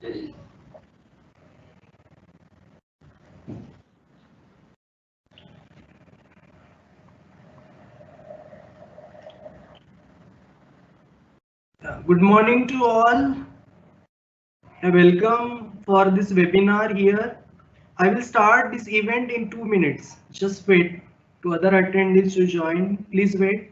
Good morning to all. Welcome for this webinar here. I will start this event in 2 minutes. Just wait to other attendees to join. Please wait.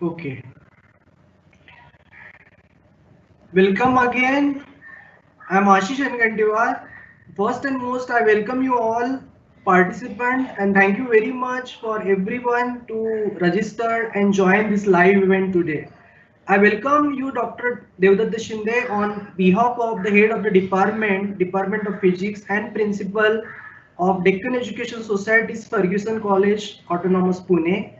Okay. Welcome again. I am Ashish Gantiwar. First and most, I welcome you all participants and thank you very much for everyone to register and join this live event today. I welcome you, Dr. Devdatta Shinde, on behalf of the head of the Department of Physics and principal of Deccan Education Society's Ferguson College, Autonomous Pune,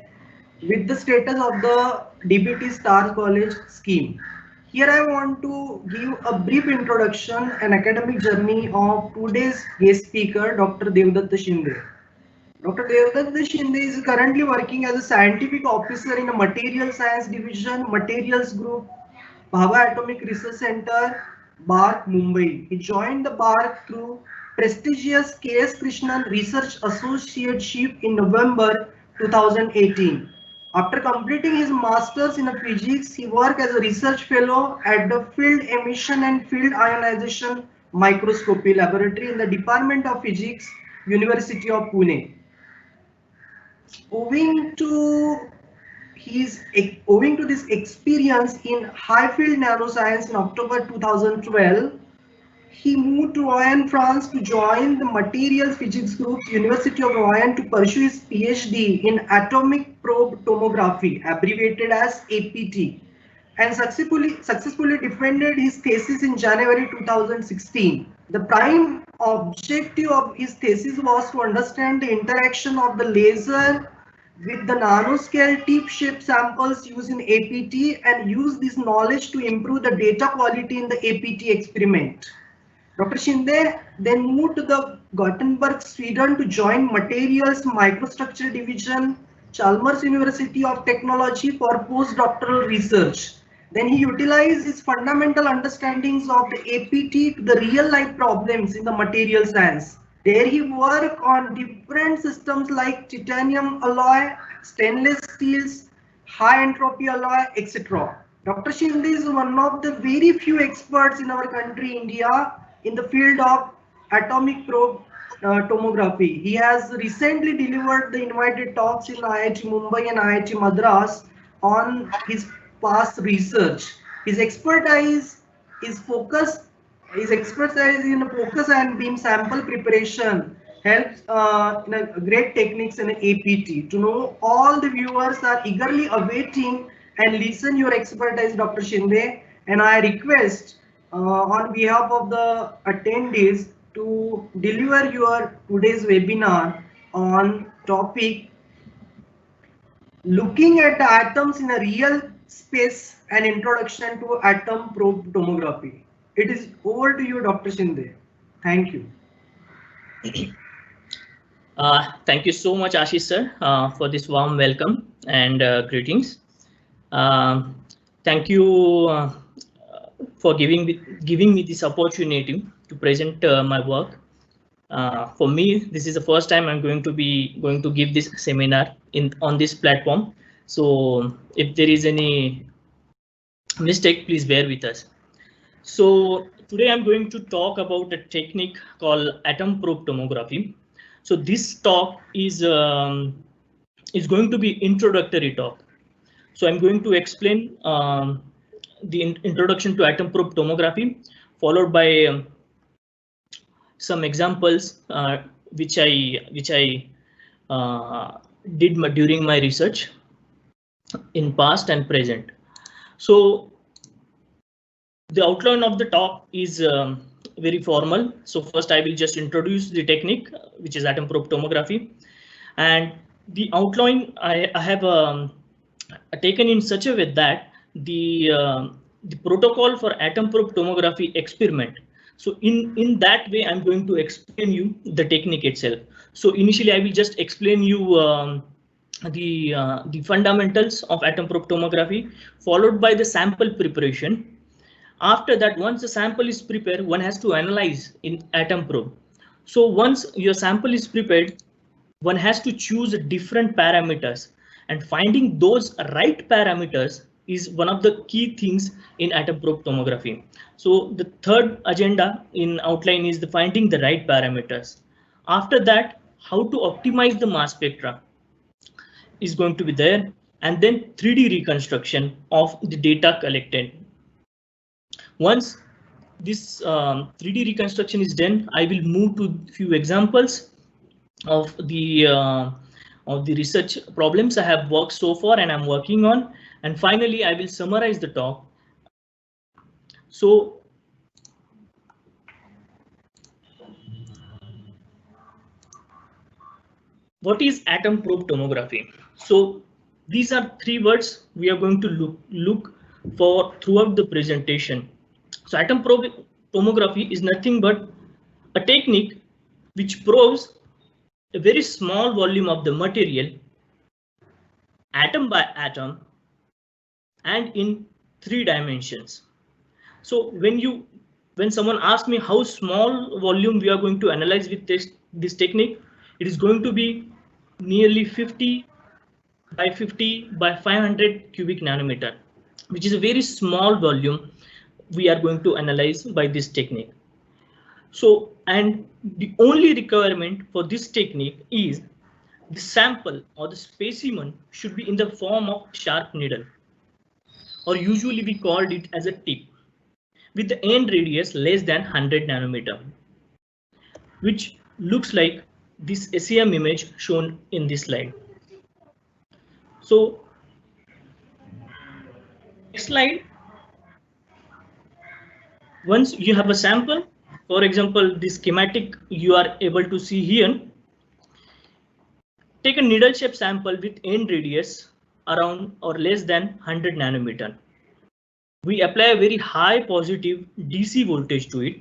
with the status of the DBT Star College scheme. Here I want to give a brief introduction and academic journey of today's guest speaker, Dr. Devdatta Shinde. Dr. Devdatta Shinde is currently working as a scientific officer in a material science division, materials group, Bhabha Atomic Research Center, BARC, Mumbai. He joined the BARC through prestigious K.S. Krishnan Research Associateship in November 2018. After completing his master's in physics, he worked as a research fellow at the Field Emission and Field Ionization Microscopy Laboratory in the Department of Physics, University of Pune. Owing to owing to this experience in high field nanoscience in October 2012, he moved to Rouen, France to join the Materials Physics Group's University of Rouen to pursue his PhD in atomic probe tomography, abbreviated as APT, and successfully defended his thesis in January 2016. The prime objective of his thesis was to understand the interaction of the laser with the nanoscale tip-shaped samples used in APT and use this knowledge to improve the data quality in the APT experiment. Dr. Shinde then moved to the Gothenburg, Sweden to join Materials Microstructure Division, Chalmers University of Technology for postdoctoral research. Then he utilized his fundamental understandings of the APT to the real life problems in the material science. There he worked on different systems like titanium alloy, stainless steels, high entropy alloy, etc. Dr. Shinde is one of the very few experts in our country, India, in the field of atomic probe tomography. He has recently delivered the invited talks in IIT Mumbai and IIT Madras on his past research. His expertise is focused. His expertise in focus and beam sample preparation helps in a great techniques in APT. To know, all the viewers are eagerly awaiting and listen your expertise, Dr. Shinde, and I request on behalf of the attendees to deliver your today's webinar on topic looking at the atoms in a real space, an introduction to atom probe tomography. It is over to you, Dr. Shinde. Thank you. Thank you so much, Ashish sir, for this warm welcome and greetings. Thank you for giving me this opportunity to present my work. For me, this is the first time I'm going to give this seminar on this platform. So if there is any mistake, please bear with us. So today I'm going to talk about a technique called atom probe tomography. So this talk is going to be introductory talk. So I'm going to explain the introduction to atom probe tomography, followed by some examples which I did during my research in past and present. So the outline of the talk is very formal. So first I will just introduce the technique, which is atom probe tomography, and the outline I have taken in such a way that the protocol for atom probe tomography experiment. So in that way, I'm going to explain you the technique itself. So initially, I will just explain you the fundamentals of atom probe tomography, followed by the sample preparation. After that, once the sample is prepared, one has to analyze in atom probe. So once your sample is prepared, one has to choose different parameters, and finding those right parameters is one of the key things in atom probe tomography. So the third agenda in outline is the finding the right parameters. After that, how to optimize the mass spectra is going to be there, and then 3D reconstruction of the data collected. Once this 3D reconstruction is done, I will move to a few examples of the research problems I have worked so far and I'm working on, and finally I will summarize the talk. So what is atom probe tomography? So these are three words we are going to look for throughout the presentation. So atom probe tomography is nothing but a technique which probes a very small volume of the material atom by atom and in 3 dimensions. So when someone asks me how small volume we are going to analyze with this technique, it is going to be nearly 50 by 50 by 500 cubic nanometer, which is a very small volume we are going to analyze by this technique. So, and the only requirement for this technique is the sample or the specimen should be in the form of sharp needle, or usually we called it as a tip, with the end radius less than 100 nanometer, which looks like this SEM image shown in this slide. So next slide. Once you have a sample, for example, this schematic you are able to see here, take a needle shaped sample with end radius around or less than 100 nanometer. We apply a very high positive DC voltage to it.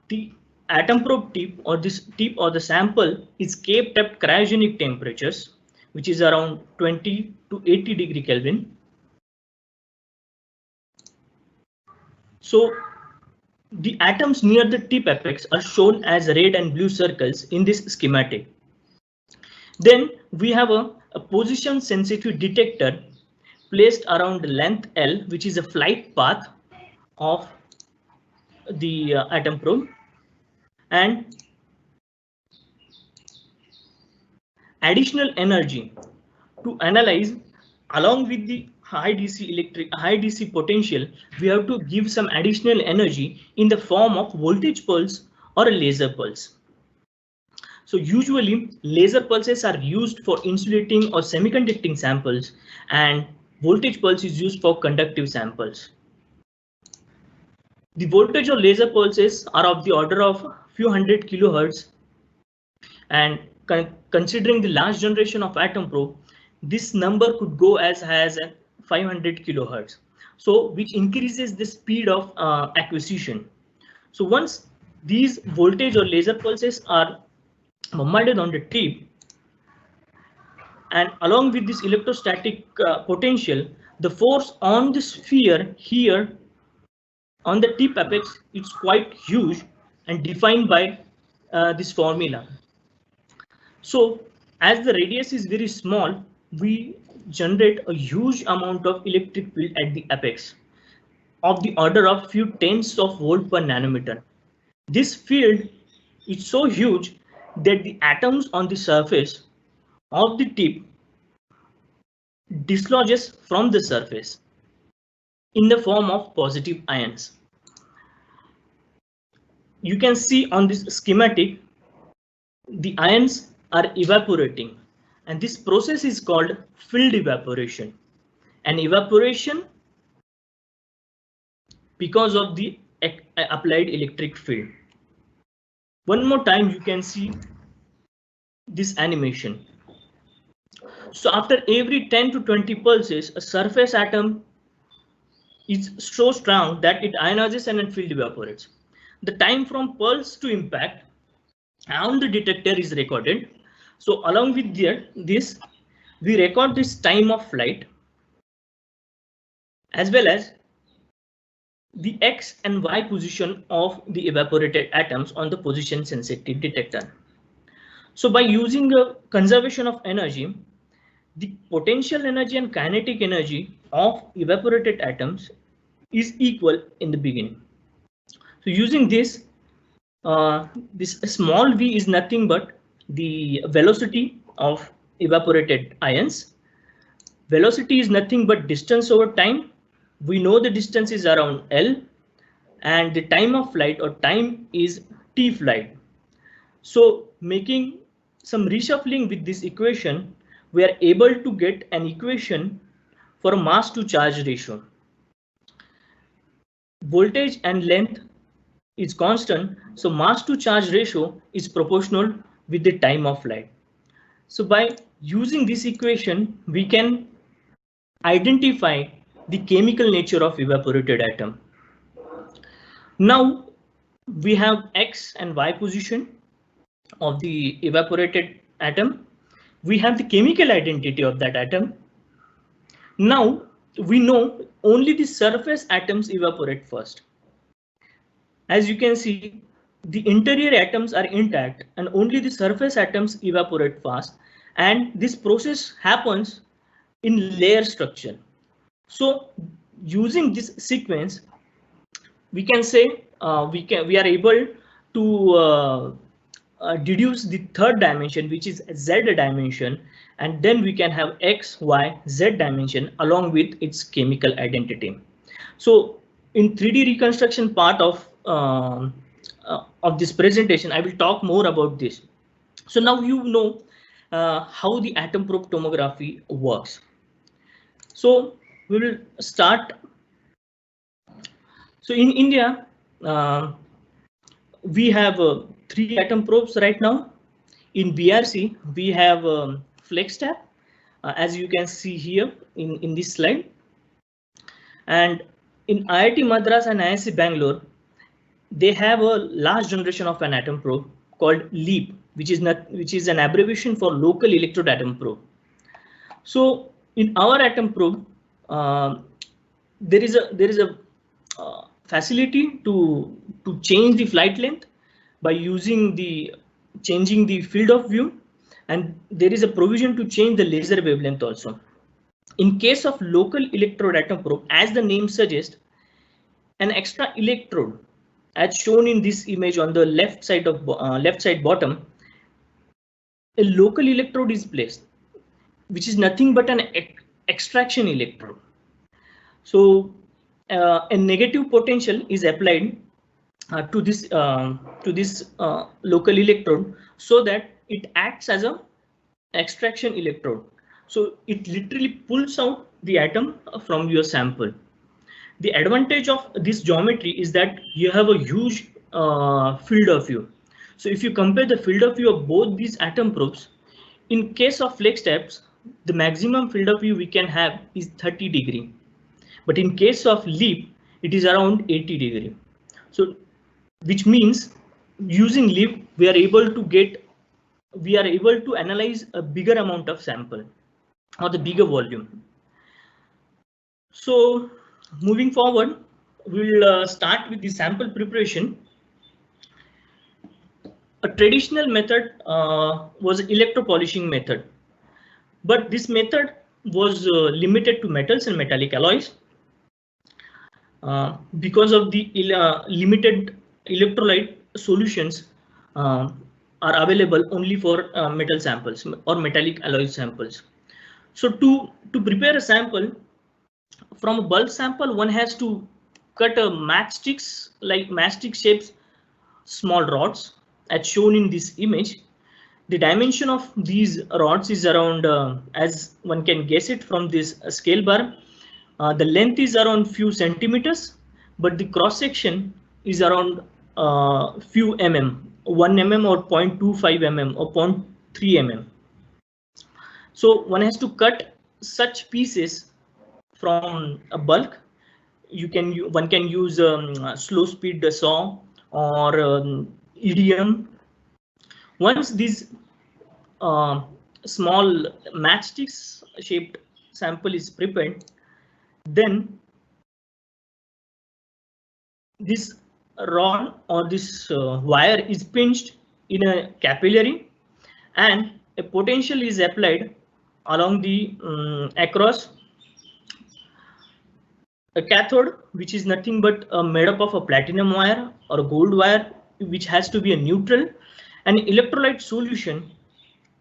The atom probe tip or the sample is kept at cryogenic temperatures, which is around 20 to 80 degree Kelvin. So the atoms near the tip apex are shown as red and blue circles in this schematic. Then we have a position sensitive detector placed around the length L, which is a flight path of the atom probe, and additional energy to analyze along with the high DC potential. We have to give some additional energy in the form of voltage pulse or a laser pulse. So usually laser pulses are used for insulating or semiconducting samples, and voltage pulse is used for conductive samples. The voltage of laser pulses are of the order of few hundred kilohertz, and considering the last generation of atom probe, this number could go as high as 500 kilohertz. So which increases the speed of acquisition. So once these voltage or laser pulses are bombarded on the tip, and along with this electrostatic potential, the force on the sphere here on the tip apex is quite huge and defined by this formula. So as the radius is very small, we generate a huge amount of electric field at the apex of the order of few tens of volt per nanometer. This field is so huge that the atoms on the surface of the tip dislodges from the surface in the form of positive ions. You can see on this schematic, the ions are evaporating, and this process is called field evaporation. And evaporation because of the applied electric field. One more time, you can see this animation. So after every 10 to 20 pulses, a surface atom is so strong that it ionizes and then field evaporates. The time from pulse to impact on the detector is recorded. So along with this, we record this time of flight as well as the X and Y position of the evaporated atoms on the position sensitive detector. So by using a conservation of energy, the potential energy and kinetic energy of evaporated atoms is equal in the beginning. So using this, this small v is nothing but the velocity of evaporated ions. Velocity is nothing but distance over time. We know the distance is around L, and the time of flight or time is t flight. So making some reshuffling with this equation, we are able to get an equation for mass to charge ratio. Voltage and length is constant, so mass to charge ratio is proportional with the time of flight. So by using this equation, we can identify the chemical nature of evaporated atom. Now we have X and Y position of the evaporated atom. We have the chemical identity of that atom. Now we know only the surface atoms evaporate first. As you can see, the interior atoms are intact and only the surface atoms evaporate fast, and this process happens in layer structure. So using this sequence, we can say we are able to deduce the third dimension, which is Z dimension, and then we can have X, Y, Z dimension along with its chemical identity. So in 3D reconstruction part of this presentation, I will talk more about this. So now you know how the atom probe tomography works. So we will start. So in India, we have 3 atom probes right now. In BRC, we have FlexTap, as you can see here in this slide. And in IIT Madras and IISc Bangalore, they have a last generation of an atom probe called LEAP, which is an abbreviation for local electrode atom probe. So in our atom probe, there is a facility to change the flight length by changing the field of view, and there is a provision to change the laser wavelength also. In case of local electrode atom probe, as the name suggests, an extra electrode, as shown in this image on the left side bottom, a local electrode is placed, which is nothing but an extraction electrode. So a negative potential is applied to this local electrode, so that it acts as a extraction electrode. So it literally pulls out the atom from your sample. The advantage of this geometry is that you have a huge field of view. So if you compare the field of view of both these atom probes, in case of FlexTaps, the maximum field of view we can have is 30 degree. But in case of LEAP, it is around 80 degree. So which means using LEAP, we are able to analyze a bigger amount of sample or the bigger volume. So moving forward, we'll start with the sample preparation. A traditional method was electropolishing method, but this method was limited to metals and metallic alloys because of the limited electrolyte solutions are available only for metal samples or metallic alloy samples. So to prepare a sample from a bulk sample, one has to cut a matchsticks, like matchstick shapes small rods as shown in this image. The dimension of these rods is around, as one can guess it from this scale bar, the length is around few centimeters, but the cross section is around few mm, 1 mm or 0.25 mm or 0.3 mm. So one has to cut such pieces from a bulk. One can use slow speed saw or EDM. Once these small matchsticks shaped sample is prepared, then this rod or this wire is pinched in a capillary and a potential is applied along the across a cathode, which is nothing but made up of a platinum wire or a gold wire, which has to be a neutral. An electrolyte solution,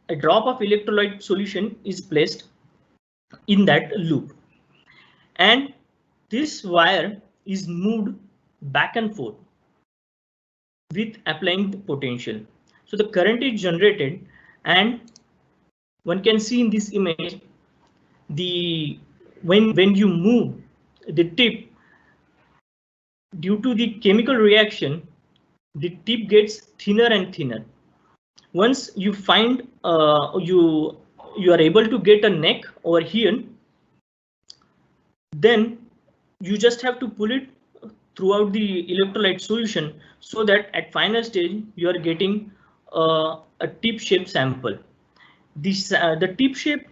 a drop of electrolyte solution is placed in that loop, and this wire is moved back and forth with applying the potential. So the current is generated, and one can see in this image the when you move the tip, due to the chemical reaction, the tip gets thinner and thinner. Once you find you are able to get a neck over here, then you just have to pull it throughout the electrolyte solution, so that at final stage you are getting a tip shape sample. This the tip shape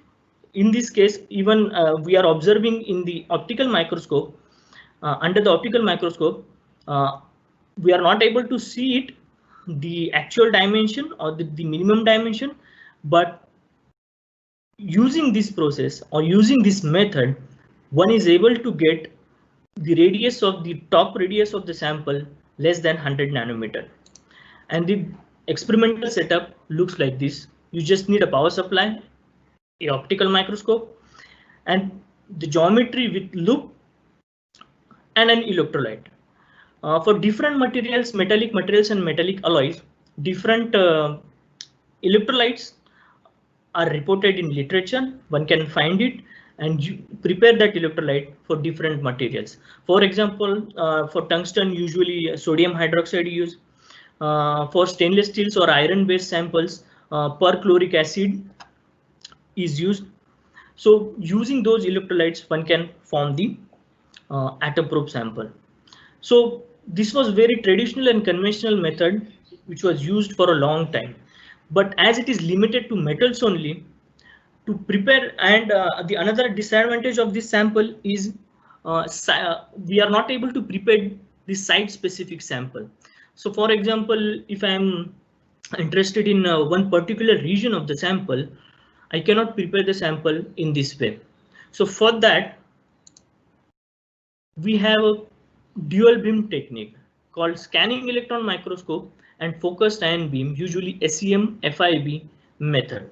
in this case, even we are observing in the optical microscope. Under the optical microscope, we are not able to see it, the actual dimension or the minimum dimension, but using this process or using this method, one is able to get the radius of the top radius of the sample less than 100 nanometer. And the experimental setup looks like this. You just need a power supply, a optical microscope, and the geometry with loop and an electrolyte. For different materials, metallic materials and metallic alloys, different electrolytes are reported in literature. One can find it and you prepare that electrolyte for different materials. For example, for tungsten, usually sodium hydroxide use. For stainless steels or iron based samples, perchloric acid is used. So using those electrolytes, one can form the atom probe sample. So this was very traditional and conventional method which was used for a long time. But as it is limited to metals only, to prepare, and the another disadvantage of this sample is we are not able to prepare the site specific sample. So for example, if I am interested in one particular region of the sample, I cannot prepare the sample in this way. So for that, we have a dual beam technique called scanning electron microscope and focused ion beam, usually SEM FIB method.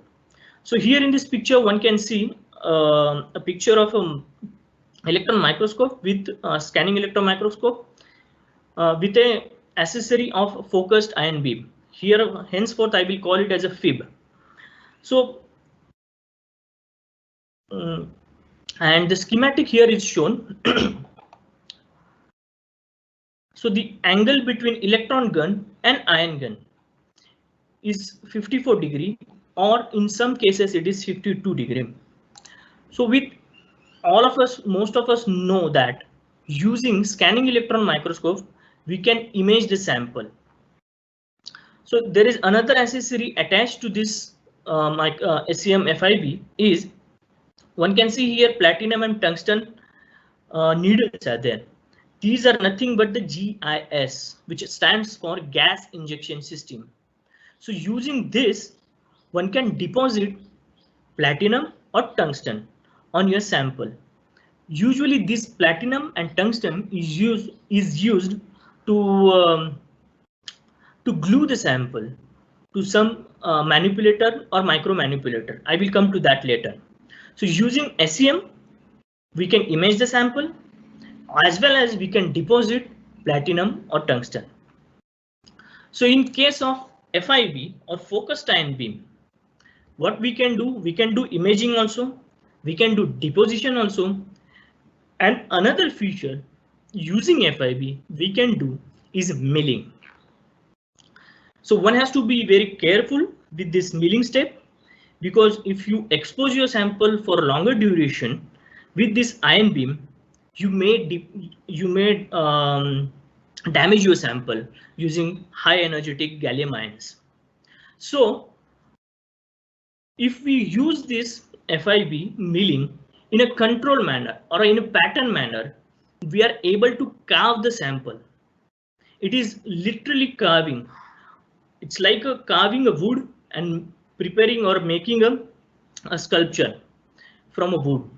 So here in this picture, one can see a picture of an electron microscope with scanning electron microscope with a accessory of focused ion beam. Here, henceforth, I will call it as a FIB. So, and the schematic here is shown. So the angle between electron gun and ion gun is 54 degree, or in some cases it is 52 degree. So with all of us, most of us know that using scanning electron microscope, we can image the sample. So there is another accessory attached to this SEM FIB is, one can see here platinum and tungsten needles are there. These are nothing but the GIS, which stands for gas injection system. So using this, one can deposit platinum or tungsten on your sample. Usually this platinum and tungsten is used to glue the sample to some manipulator or micro manipulator. I will come to that later. So using SEM, we can image the sample as well as we can deposit platinum or tungsten. So in case of FIB or focused ion beam, what we can do imaging also, we can do deposition also, and another feature using FIB we can do is milling. So one has to be very careful with this milling step, because if you expose your sample for longer duration with this ion beam, you may damage your sample using high energetic gallium ions. So if we use this FIB milling in a controlled manner or in a pattern manner, we are able to carve the sample. It is literally carving. It's like carving a wood and preparing or making a sculpture from a wood.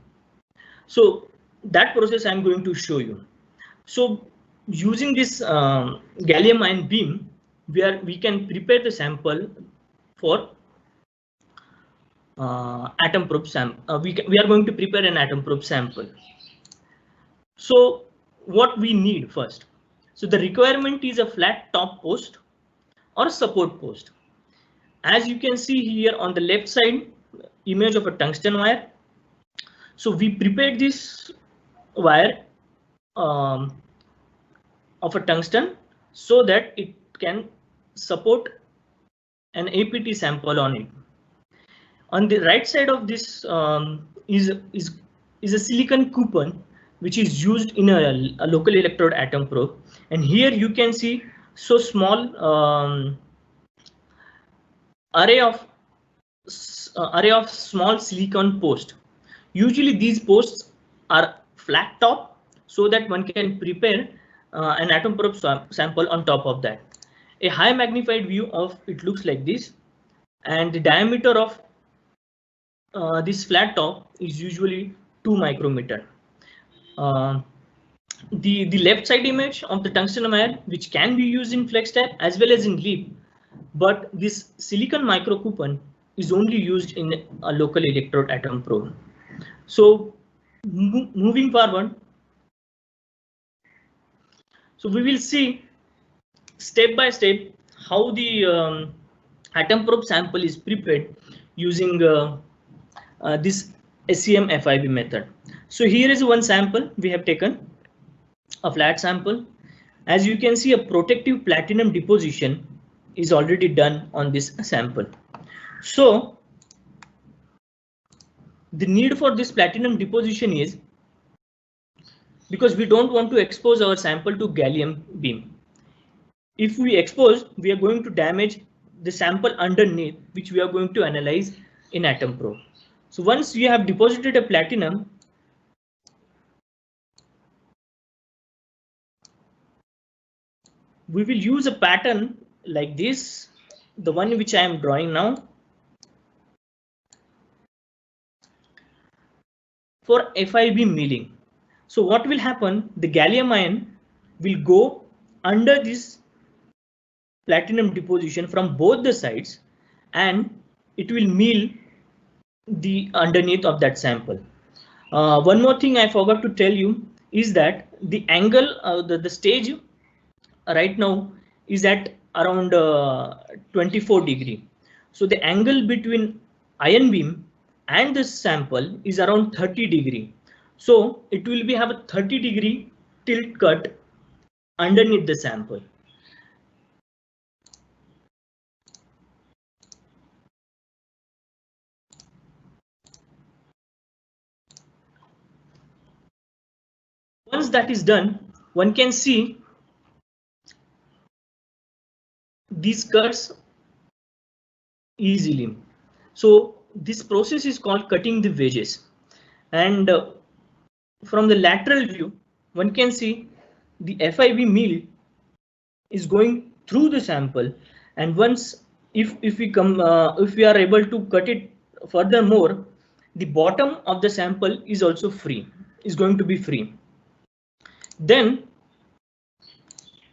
So that process I'm going to show you. So using this gallium ion beam, we can prepare the sample for atom probe sample. We are going to prepare an atom probe sample. So what we need first? So the requirement is a flat top post or support post. As you can see here on the left side, image of a tungsten wire. So we prepared this wire of a tungsten so that it can support an APT sample on it. On the right side of this is a silicon coupon which is used in a local electrode atom probe, and here you can see so small array of small silicon posts. Usually these posts are flat top so that one can prepare an atom probe sample on top of that. A high magnified view of it looks like this, and the diameter of this flat top is usually 2 micrometer. The left side image of the tungsten wire, which can be used in flex type as well as in LEAP, but this silicon micro coupon is only used in a local electrode atom probe. So moving forward, so we will see step by step how the atom probe sample is prepared using this SEM FIB method. So here is one sample we have taken, a flat sample. As you can see, a protective platinum deposition is already done on this sample. So the need for this platinum deposition is because we don't want to expose our sample to gallium beam. If we expose, we are going to damage the sample underneath, which we are going to analyze in atom probe. So once you have deposited a platinum, we will use a pattern like this, the one which I am drawing now, for FIB milling. So what will happen? The gallium ion will go under this platinum deposition from both the sides, and it will mill the underneath of that sample. One more thing I forgot to tell you is that the angle, the stage right now is at around 24 degree. So the angle between ion beam and this sample is around 30 degree. So it will have a 30 degree tilt cut underneath the sample. Once that is done, one can see these cuts easily. So this process is called cutting the wedges, and from the lateral view, one can see the FIB mill is going through the sample, and once if we are able to cut it furthermore, the bottom of the sample is also free, is going to be free. Then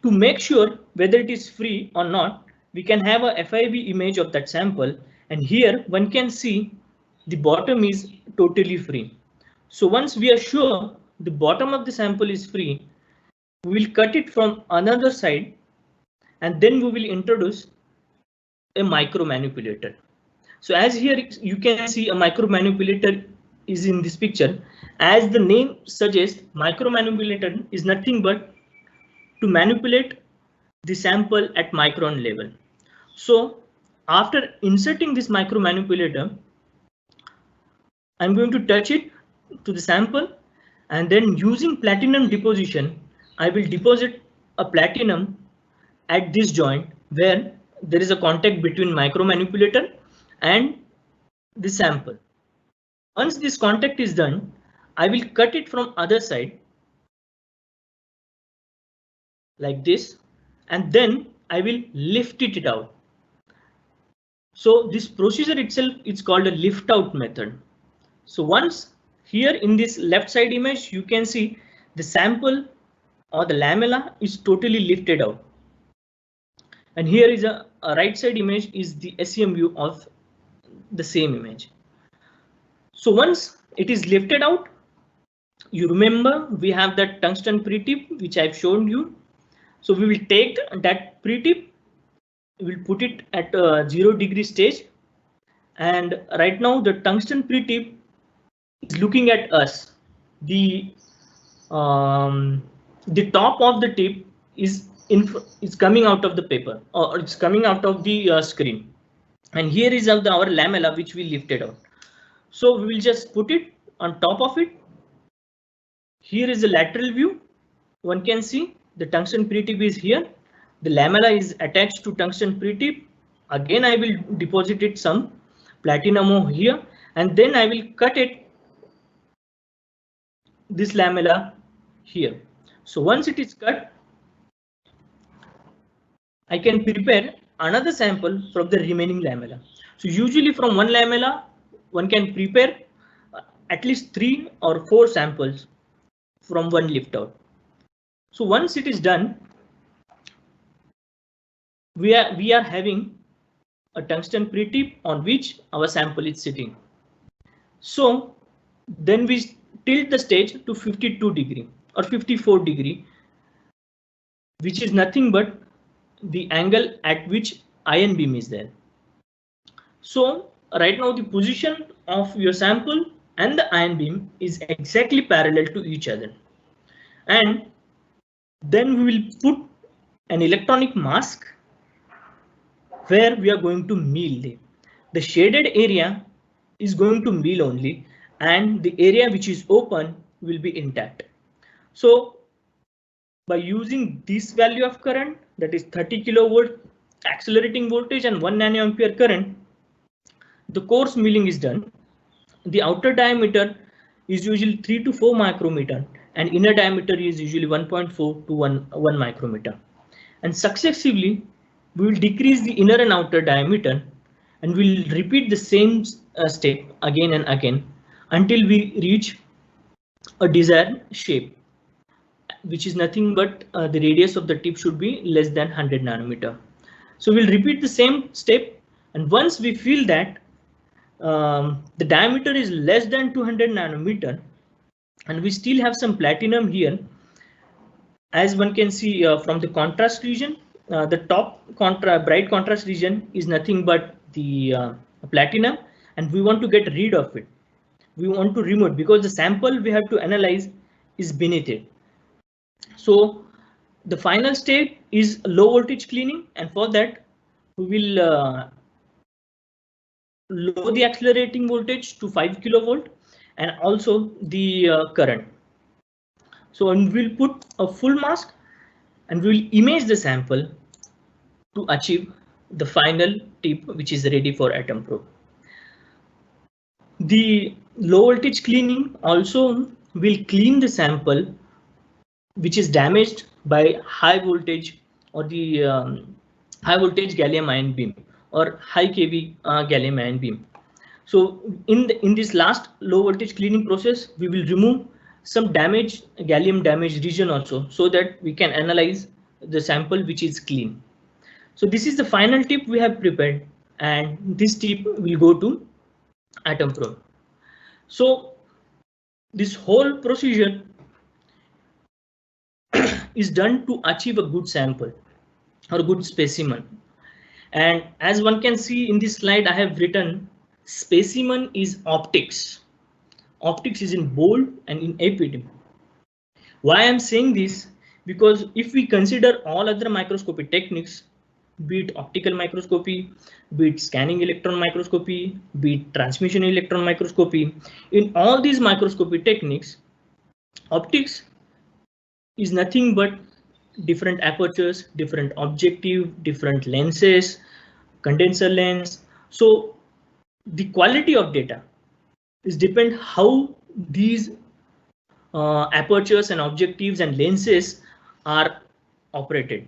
to make sure whether it is free or not, we can have a FIV image of that sample, and here one can see the bottom is totally free. So once we are sure the bottom of the sample is free, we will cut it from another side, and then we will introduce a micro manipulator. So as here you can see a micro manipulator is in this picture. As the name suggests, micro manipulator is nothing but to manipulate the sample at micron level. So after inserting this micro manipulator, I'm going to touch it to the sample, and then using platinum deposition, I will deposit a platinum at this joint where there is a contact between micro manipulator and the sample. Once this contact is done, I will cut it from other side like this, and then I will lift it out. So this procedure itself is called a lift out method. So once here in this left side image, you can see the sample or the lamella is totally lifted out. And here is a right side image is the SEM view of the same image. So once it is lifted out, you remember we have that tungsten pre-tip which I've shown you. So we will take that pre-tip, we'll put it at a 0 degree stage, and right now the tungsten pre-tip is looking at us. The top of the tip is coming out of the paper, or it's coming out of the screen, and here is our lamella which we lifted out. So we will just put it on top of it. Here is the lateral view. One can see the tungsten pre-tip is here. The lamella is attached to tungsten pre-tip. Again, I will deposit it some platinum here, and then I will cut it this lamella here. So once it is cut, I can prepare another sample from the remaining lamella. So usually from one lamella, one can prepare at least 3 or 4 samples from one lift out. So once it is done, we are having a tungsten pre-tip on which our sample is sitting. So then we tilt the stage to 52 degree or 54 degree, which is nothing but the angle at which ion beam is there. So right now the position of your sample and the ion beam is exactly parallel to each other. And then we will put an electronic mask where we are going to meal. The shaded area is going to meal only, and the area which is open will be intact. So by using this value of current, that is 30 kilovolt accelerating voltage and 1 nanoampere current, the coarse milling is done. The outer diameter is usually 3 to 4 micrometer, and inner diameter is usually 1.4 to 1 micrometer. And successively, we will decrease the inner and outer diameter, and we'll repeat the same step again and again until we reach a desired shape, which is nothing but the radius of the tip should be less than 100 nanometer. So we'll repeat the same step, and once we feel that the diameter is less than 200 nanometer and we still have some platinum here, as one can see from the contrast region, the top bright contrast region is nothing but the platinum, and we want to get rid of it. We want to remove it because the sample we have to analyze is beneath it. So the final state is low voltage cleaning, and for that we will lower the accelerating voltage to 5 kilovolt and also the current. So we'll put a full mask and we'll image the sample to achieve the final tip which is ready for atom probe. The low voltage cleaning also will clean the sample which is damaged by high voltage or the high voltage gallium ion beam or high kV gallium ion beam. So in this last low voltage cleaning process, we will remove some damaged gallium damaged region also, so that we can analyze the sample which is clean. So this is the final tip we have prepared, and this tip will go to atom probe. So this whole procedure is done to achieve a good sample or good specimen. And as one can see in this slide, I have written specimen is optics. Optics is in bold and in APD. Why I'm saying this? Because if we consider all other microscopy techniques, be it optical microscopy, be it scanning electron microscopy, be it transmission electron microscopy, in all these microscopy techniques, optics is nothing but different apertures, different objective, different lenses, condenser lens. So the quality of data is depend how these apertures and objectives and lenses are operated.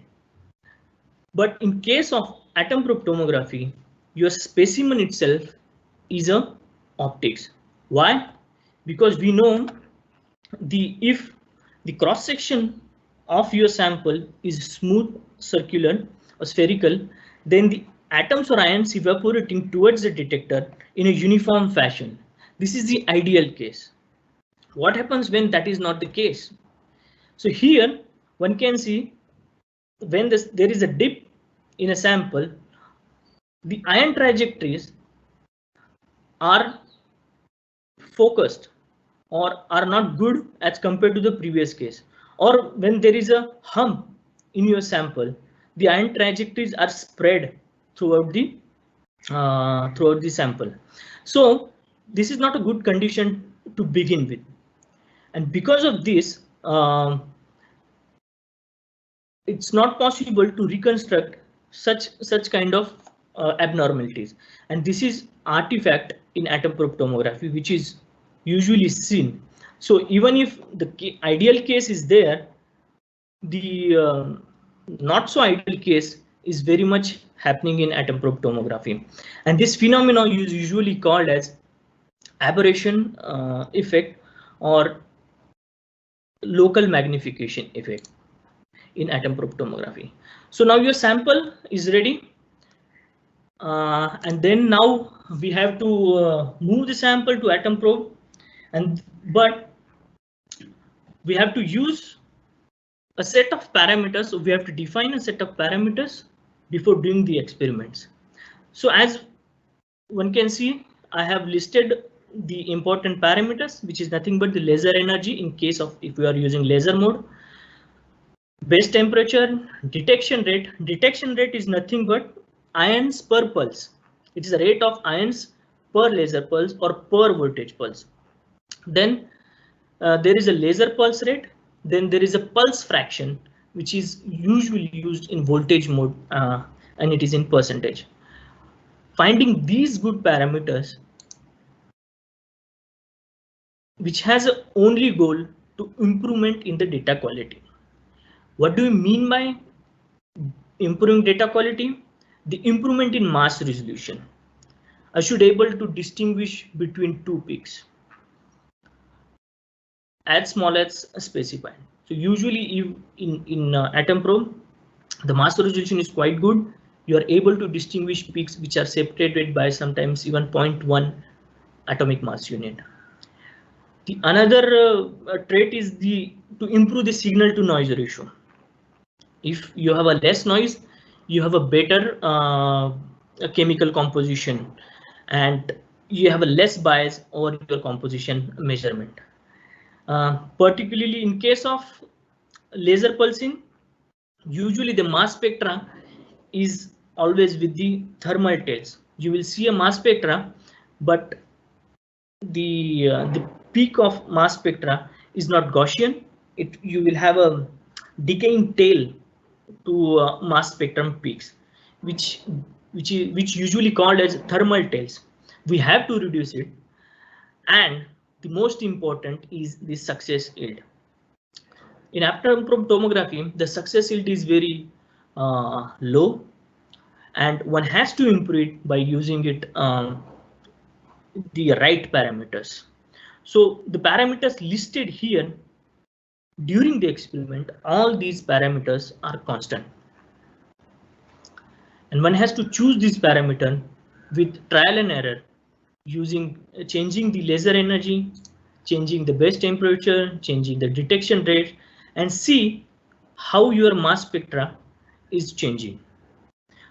But in case of atom probe tomography, your specimen itself is a optics. Why? Because we know if the cross section of your sample is smooth, circular or spherical, then the atoms or ions evaporating towards the detector in a uniform fashion. This is the ideal case. What happens when that is not the case? So here one can see when there is a dip in a sample, the ion trajectories are focused or are not good as compared to the previous case. Or when there is a hump in your sample, the ion trajectories are spread throughout the sample. So this is not a good condition to begin with, and because of this, it's not possible to reconstruct such kind of abnormalities, and this is artifact in atom probe tomography which is usually seen. So even if the ideal case is there, the not so ideal case is very much happening in atom probe tomography, and this phenomenon is usually called as aberration effect or local magnification effect in atom probe tomography. So now your sample is ready, and then now we have to move the sample to atom probe, but we have to use a set of parameters. So we have to define a set of parameters before doing the experiments. So as one can see, I have listed the important parameters, which is nothing but the laser energy in case of if we are using laser mode, base temperature, detection rate. Detection rate is nothing but ions per pulse. It is the rate of ions per laser pulse or per voltage pulse. Then there is a laser pulse rate. Then there is a pulse fraction, which is usually used in voltage mode, and it is in percentage. Finding these good parameters, which has a only goal to improvement in the data quality. What do you mean by improving data quality? The improvement in mass resolution. I should able to distinguish between two peaks as small as specified. So usually in atom probe, the mass resolution is quite good. You are able to distinguish peaks which are separated by sometimes even 0.1 atomic mass unit. The another trait is to improve the signal to noise ratio. If you have a less noise, you have a better chemical composition, and you have a less bias over your composition measurement. Particularly in case of laser pulsing, usually the mass spectra is always with the thermal tails. You will see a mass spectra, but the peak of mass spectra is not Gaussian. You will have a decaying tail to mass spectrum peaks, which usually called as thermal tails. We have to reduce it, and the most important is the success yield. In atom probe tomography, the success yield is very low, and one has to improve it by using it the right parameters. So the parameters listed here during the experiment, all these parameters are constant. And one has to choose this parameter with trial and error, using changing the laser energy, changing the base temperature, changing the detection rate, and see how your mass spectra is changing.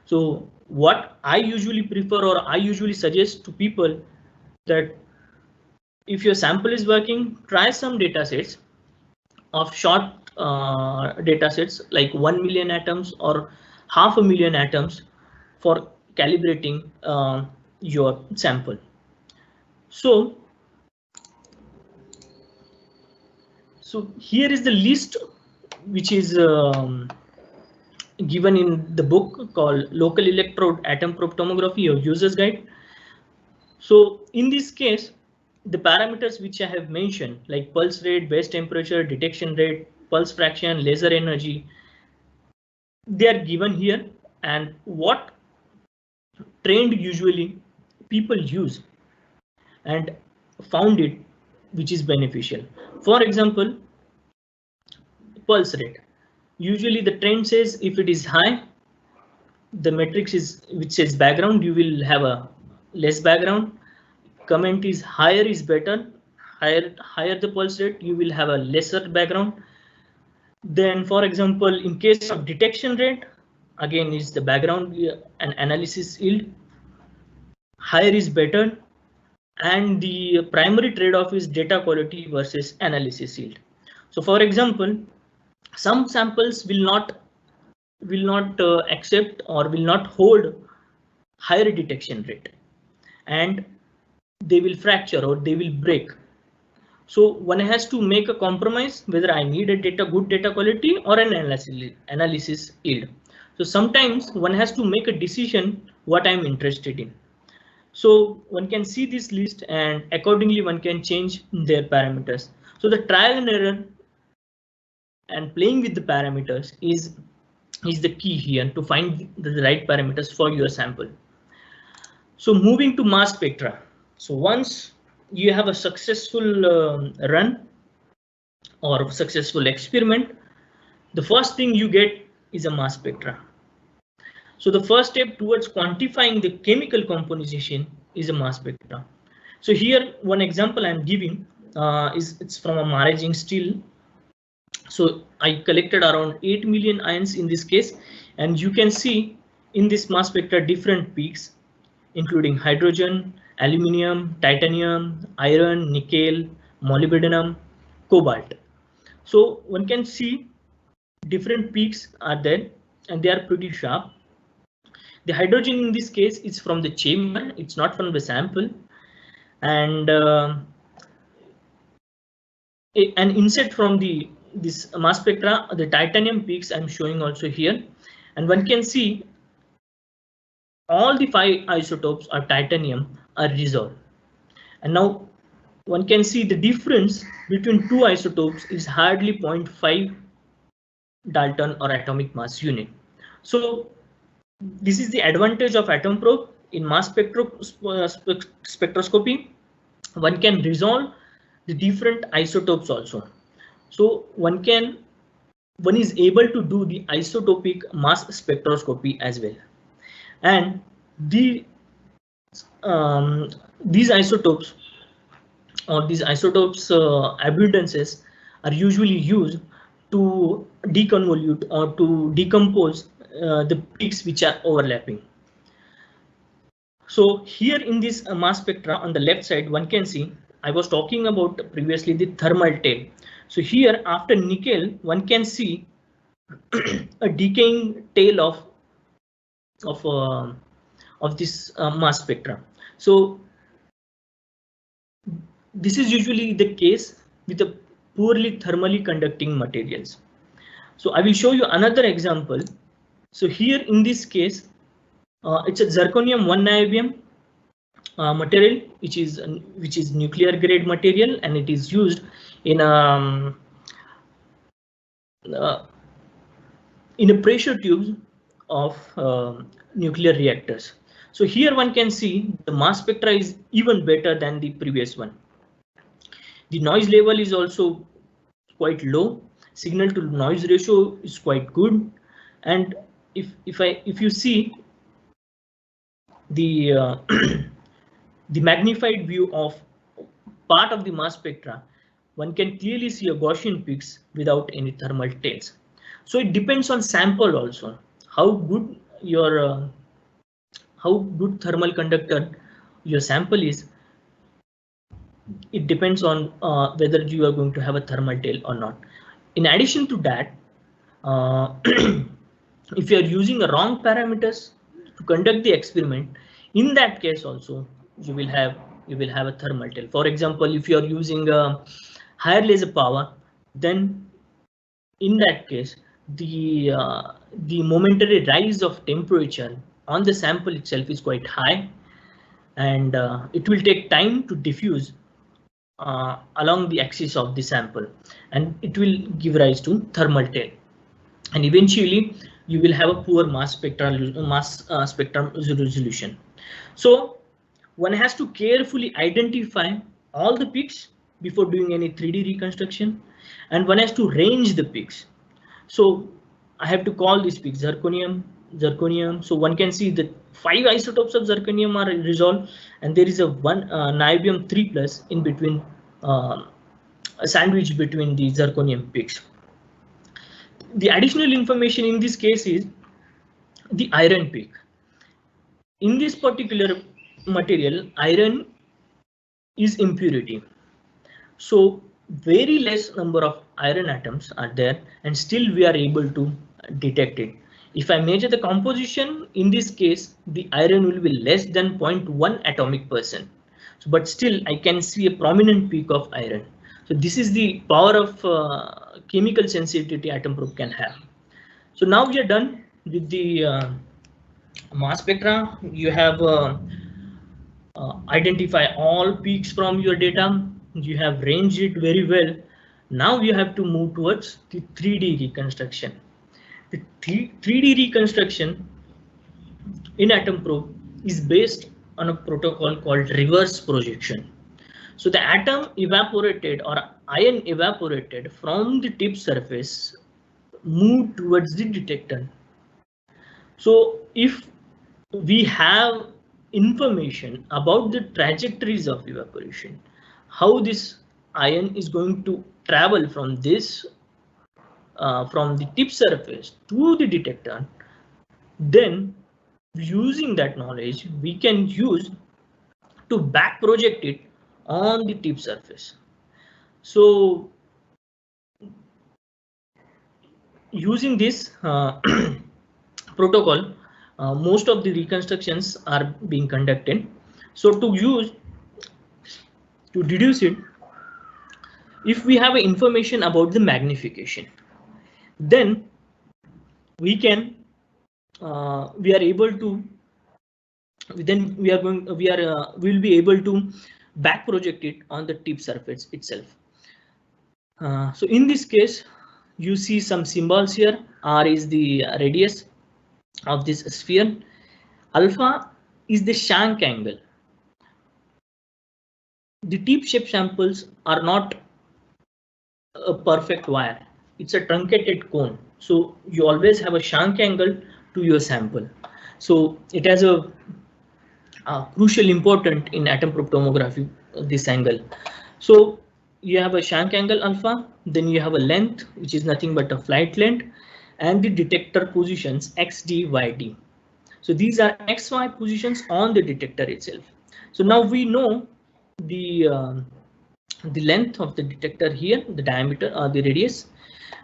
So what I usually prefer, or I usually suggest to people, that if your sample is working, try some data sets of short data sets like 1 million atoms or 500,000 atoms for calibrating your sample. So here is the list which is given in the book called Local Electrode Atom Probe Tomography or User's Guide. So in this case, the parameters which I have mentioned, like pulse rate, base temperature, detection rate, pulse fraction, laser energy, they are given here, and what trend usually people use and found it which is beneficial. For example, pulse rate. Usually the trend says if it is high, the matrix is which says background, you will have a less background. Comment is higher is better. Higher the pulse rate, you will have a lesser background. Then, for example, in case of detection rate, again is the background and analysis yield. Higher is better, and the primary trade-off is data quality versus analysis yield. So, for example, some samples will not accept or will not hold higher detection rate, and they will fracture or they will break. So one has to make a compromise whether I need a good data quality or an analysis yield. So sometimes one has to make a decision what I'm interested in. So one can see this list and accordingly one can change their parameters. So the trial and error and playing with the parameters is the key here to find the right parameters for your sample. So moving to mass spectra. So once you have a successful run or successful experiment, the first thing you get is a mass spectra. So the first step towards quantifying the chemical composition is a mass spectra. So here one example I'm giving it's from a Maraging steel. So I collected around 8 million ions in this case, and you can see in this mass spectra different peaks, including hydrogen, aluminium, titanium, iron, nickel, molybdenum, cobalt. So one can see different peaks are there and they are pretty sharp. The hydrogen in this case is from the chamber, it's not from the sample, and an inset from this mass spectra, the titanium peaks I'm showing also here, and one can see all the 5 isotopes of titanium are resolved. And now one can see the difference between 2 isotopes is hardly 0.5 Dalton or atomic mass unit. So this is the advantage of atom probe in mass spectroscopy. One can resolve the different isotopes also. So one is able to do the isotopic mass spectroscopy as well. And these isotopes or these isotopes abundances are usually used to deconvolute or to decompose the peaks which are overlapping. So here in this mass spectra on the left side, one can see I was talking about previously the thermal tail. So here after nickel, one can see a decaying tail of this mass spectra. So this is usually the case with the poorly thermally conducting materials. So I will show you another example. So here in this case, it's a zirconium 1 niobium material, which is nuclear grade material, and it is used in a pressure tubes of nuclear reactors. So here one can see the mass spectra is even better than the previous one. The noise level is also quite low. Signal to noise ratio is quite good. And if you see the the magnified view of part of the mass spectra, one can clearly see a Gaussian peaks without any thermal tails. So it depends on sample also, how good your how good thermal conductor your sample is. It depends on whether you are going to have a thermal tail or not. In addition to that, if you are using the wrong parameters to conduct the experiment, in that case also you will have a thermal tail. For example, if you are using a higher laser power, then in that case the momentary rise of temperature on the sample itself is quite high, and it will take time to diffuse along the axis of the sample, and it will give rise to thermal tail, and eventually you will have a poor mass spectrum resolution. So one has to carefully identify all the peaks before doing any 3D reconstruction, and one has to range the peaks. So I have to call these peaks zirconium. So one can see that 5 isotopes of zirconium are resolved, and there is a niobium 3+ in between, a sandwich between the zirconium peaks. The additional information in this case is the iron peak. In this particular material, iron is impurity. So very less number of iron atoms are there, and still we are able to detect it. If I measure the composition, in this case, the iron will be less than 0.1 atomic %. So, but still I can see a prominent peak of iron. So this is the power of chemical sensitivity atom probe can have. So now we are done with the mass spectra. You have identify all peaks from your data. You have ranged it very well. Now you have to move towards the 3D reconstruction. The 3D reconstruction in atom probe is based on a protocol called reverse projection. So the atom evaporated or ion evaporated from the tip surface moved towards the detector. So if we have information about the trajectories of evaporation, how this ion is going to travel from this from the tip surface to the detector, then using that knowledge we can use to back project it on the tip surface. So using this protocol, most of the reconstructions are being conducted. So to deduce it, if we have information about the magnification, then we can we are able to we'll be able to back project it on the tip surface itself. So in this case, you see some symbols here. R is the radius of this sphere. Alpha is the Shank angle. The tip shape samples are not a perfect wire. It's a truncated cone. So you always have a Shank angle to your sample. So it has a crucial important in atom probe tomography, this angle. So you have a Shank angle alpha, then you have a length, which is nothing but a flight length, and the detector positions XD, YD. So these are XY positions on the detector itself. So now we know the length of the detector here, the diameter or the radius,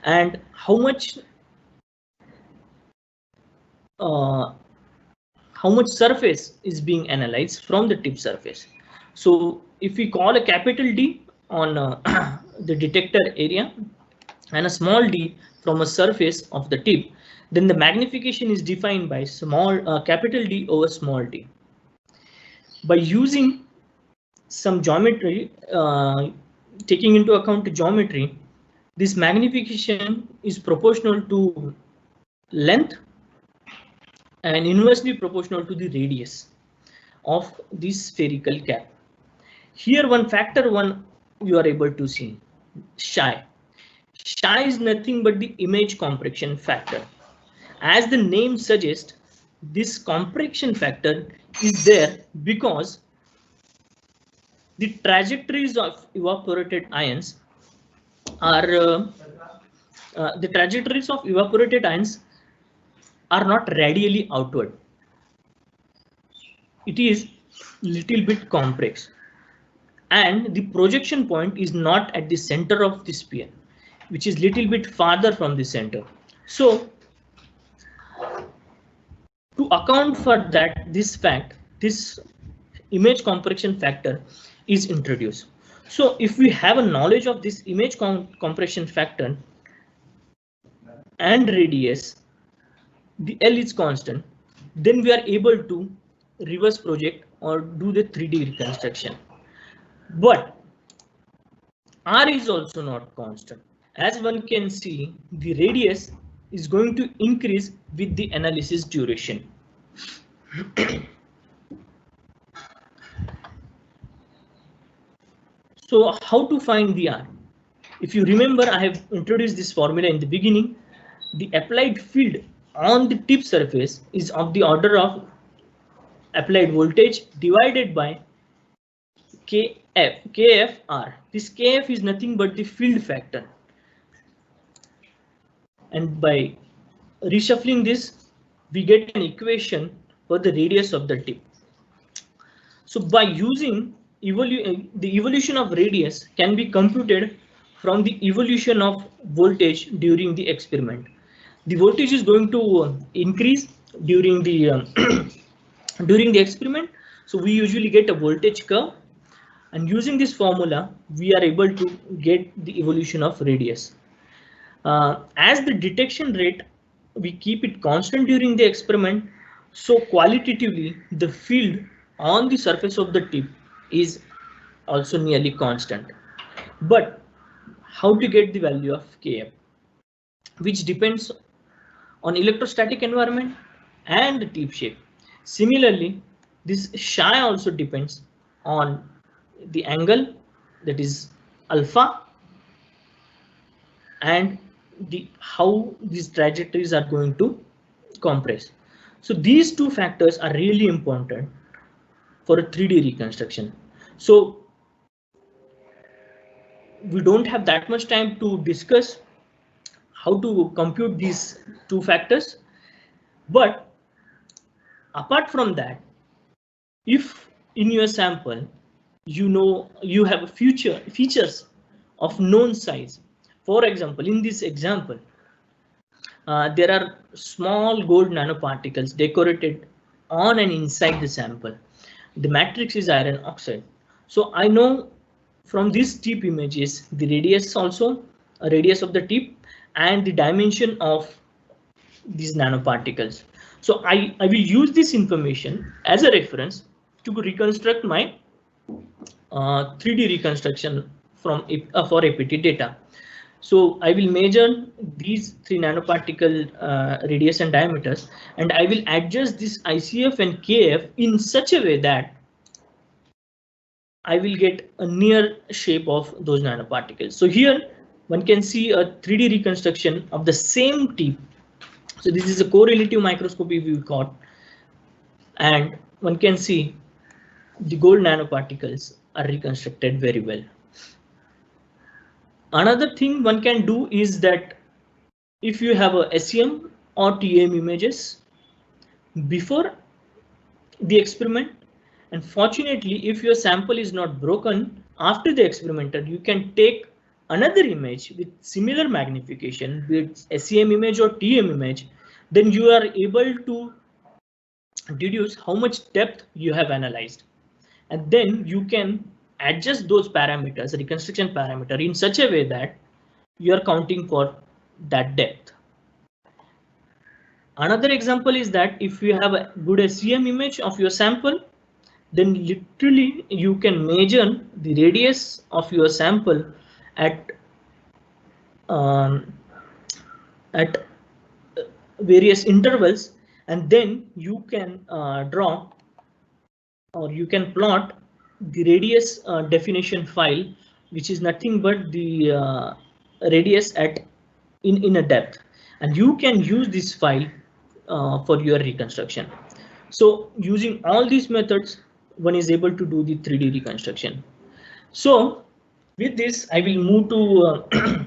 and how much surface is being analyzed from the tip surface. So if we call a capital D on the detector area and a small d from a surface of the tip, then the magnification is defined by capital D over small d. By using some geometry, taking into account the geometry, this magnification is proportional to length and inversely proportional to the radius. of this spherical cap. Here one factor you are able to see, psi. Psi is nothing but the image compression factor. As the name suggests, this compression factor is there because the trajectories of evaporated ions are not radially outward. It is little bit complex, and the projection point is not at the center of the sphere, which is little bit farther from the center. So to account for that, this image compression factor is introduced. So if we have a knowledge of this image compression factor and radius, the L is constant, then we are able to reverse project or do the 3D reconstruction. But R is also not constant. As one can see, the radius is going to increase with the analysis duration. So how to find the R? If you remember, I have introduced this formula in the beginning. The applied field on the tip surface is of the order of applied voltage divided by KFR. This KF is nothing but the field factor. And by reshuffling this, we get an equation for the radius of the tip. So by using the evolution of radius can be computed from the evolution of voltage during the experiment. The voltage is going to increase during the during the experiment. So we usually get a voltage curve, and using this formula, we are able to get the evolution of radius. As the detection rate, we keep it constant during the experiment. So qualitatively, the field on the surface of the tip is also nearly constant. But how to get the value of Kf, which depends on electrostatic environment and the tip shape. Similarly, this psi also depends on the angle, that is alpha, and how these trajectories are going to compress. So these two factors are really important for a 3D reconstruction. So we don't have that much time to discuss how to compute these two factors. But apart from that, if in your sample you have features of known size, for example, in this example, there are small gold nanoparticles decorated on and inside the sample. The matrix is iron oxide. So I know from these tip images the radius also, radius of the tip, and the dimension of these nanoparticles. So I will use this information as a reference to reconstruct my 3D reconstruction from for APT data. So I will measure these 3 nanoparticle radius and diameters, and I will adjust this ICF and KF in such a way that I will get a near shape of those nanoparticles. So here one can see a 3D reconstruction of the same tip. So this is a correlative microscopy we got, and one can see the gold nanoparticles are reconstructed very well. Another thing one can do is that if you have a SEM or TEM images before the experiment, and fortunately if your sample is not broken after the experimenter, you can take another image with similar magnification, be it SEM image or TEM image, then you are able to deduce how much depth you have analyzed, and then you can adjust those parameters, reconstruction parameter, in such a way that you are counting for that depth. Another example is that if you have a good SEM image of your sample, then literally you can measure the radius of your sample at various intervals, and then you can draw or you can plot the radius definition file, which is nothing but the radius at in a depth, and you can use this file for your reconstruction. So using all these methods, one is able to do the 3D reconstruction. So with this, I will move to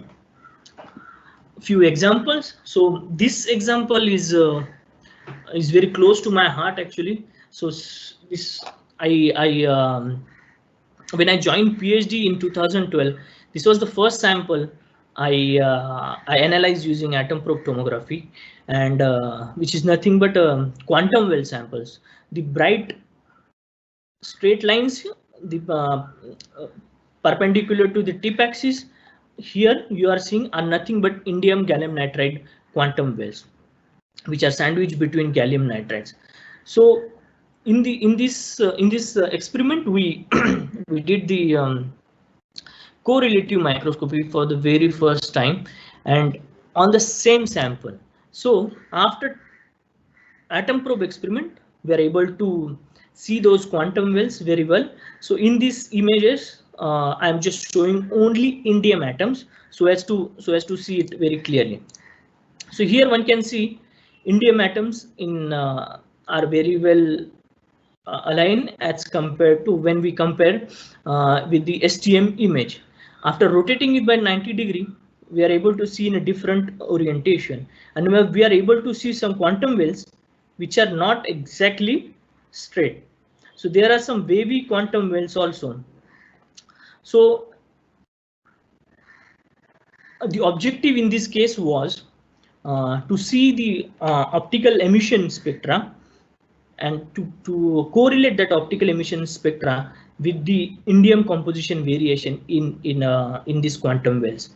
few examples. So this example is very close to my heart actually. So this I when I joined PhD in 2012, this was the first sample I analyzed using atom probe tomography, and which is nothing but quantum well samples. The bright straight lines, the perpendicular to the tip axis, here you are seeing are nothing but indium gallium nitride quantum wells, which are sandwiched between gallium nitrides. So in this experiment, we we did the correlative microscopy for the very first time, and on the same sample. So after atom probe experiment, we are able to see those quantum wells very well. So in these images, I am just showing only indium atoms so as to see it very clearly. So here one can see indium atoms in are very well aligned as compared to when we compare with the STM image. After rotating it by 90 degree, we are able to see in a different orientation, and we are able to see some quantum wells which are not exactly straight. So there are some wavy quantum wells also. So the objective in this case was to see the optical emission spectra and to correlate that optical emission spectra with the indium composition variation in these quantum wells.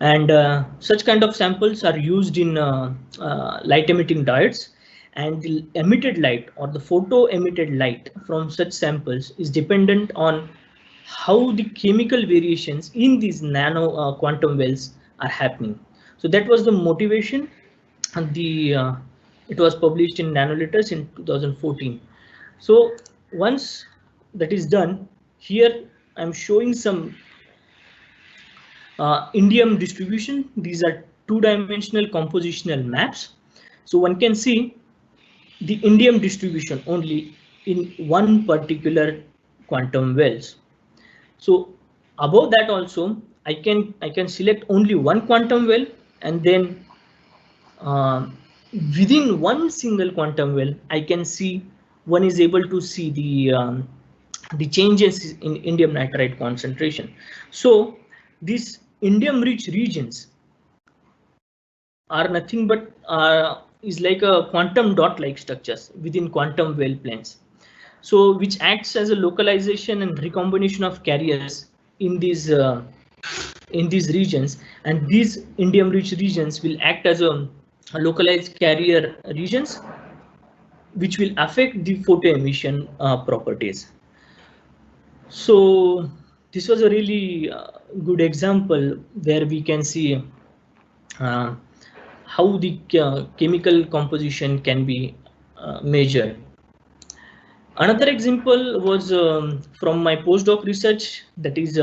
And such kind of samples are used in light emitting diodes, and the emitted light or the photo emitted light from such samples is dependent on how the chemical variations in these nano quantum wells are happening. So that was the motivation, and the it was published in Nanoletters in 2014. So once that is done, here I'm showing some indium distribution. These are two-dimensional compositional maps. So one can see the indium distribution only in one particular quantum wells. So above that also, I can select only one quantum well, and then within one single quantum well, I can see one is able to see the changes in indium nitride concentration. So these indium rich regions are nothing but is like a quantum dot like structures within quantum well planes. So which acts as a localization and recombination of carriers in these regions, and these indium rich regions will act as a localized carrier regions, which will affect the photo emission properties. So this was a really good example where we can see how the chemical composition can be measured. Another example was from my postdoc research, that is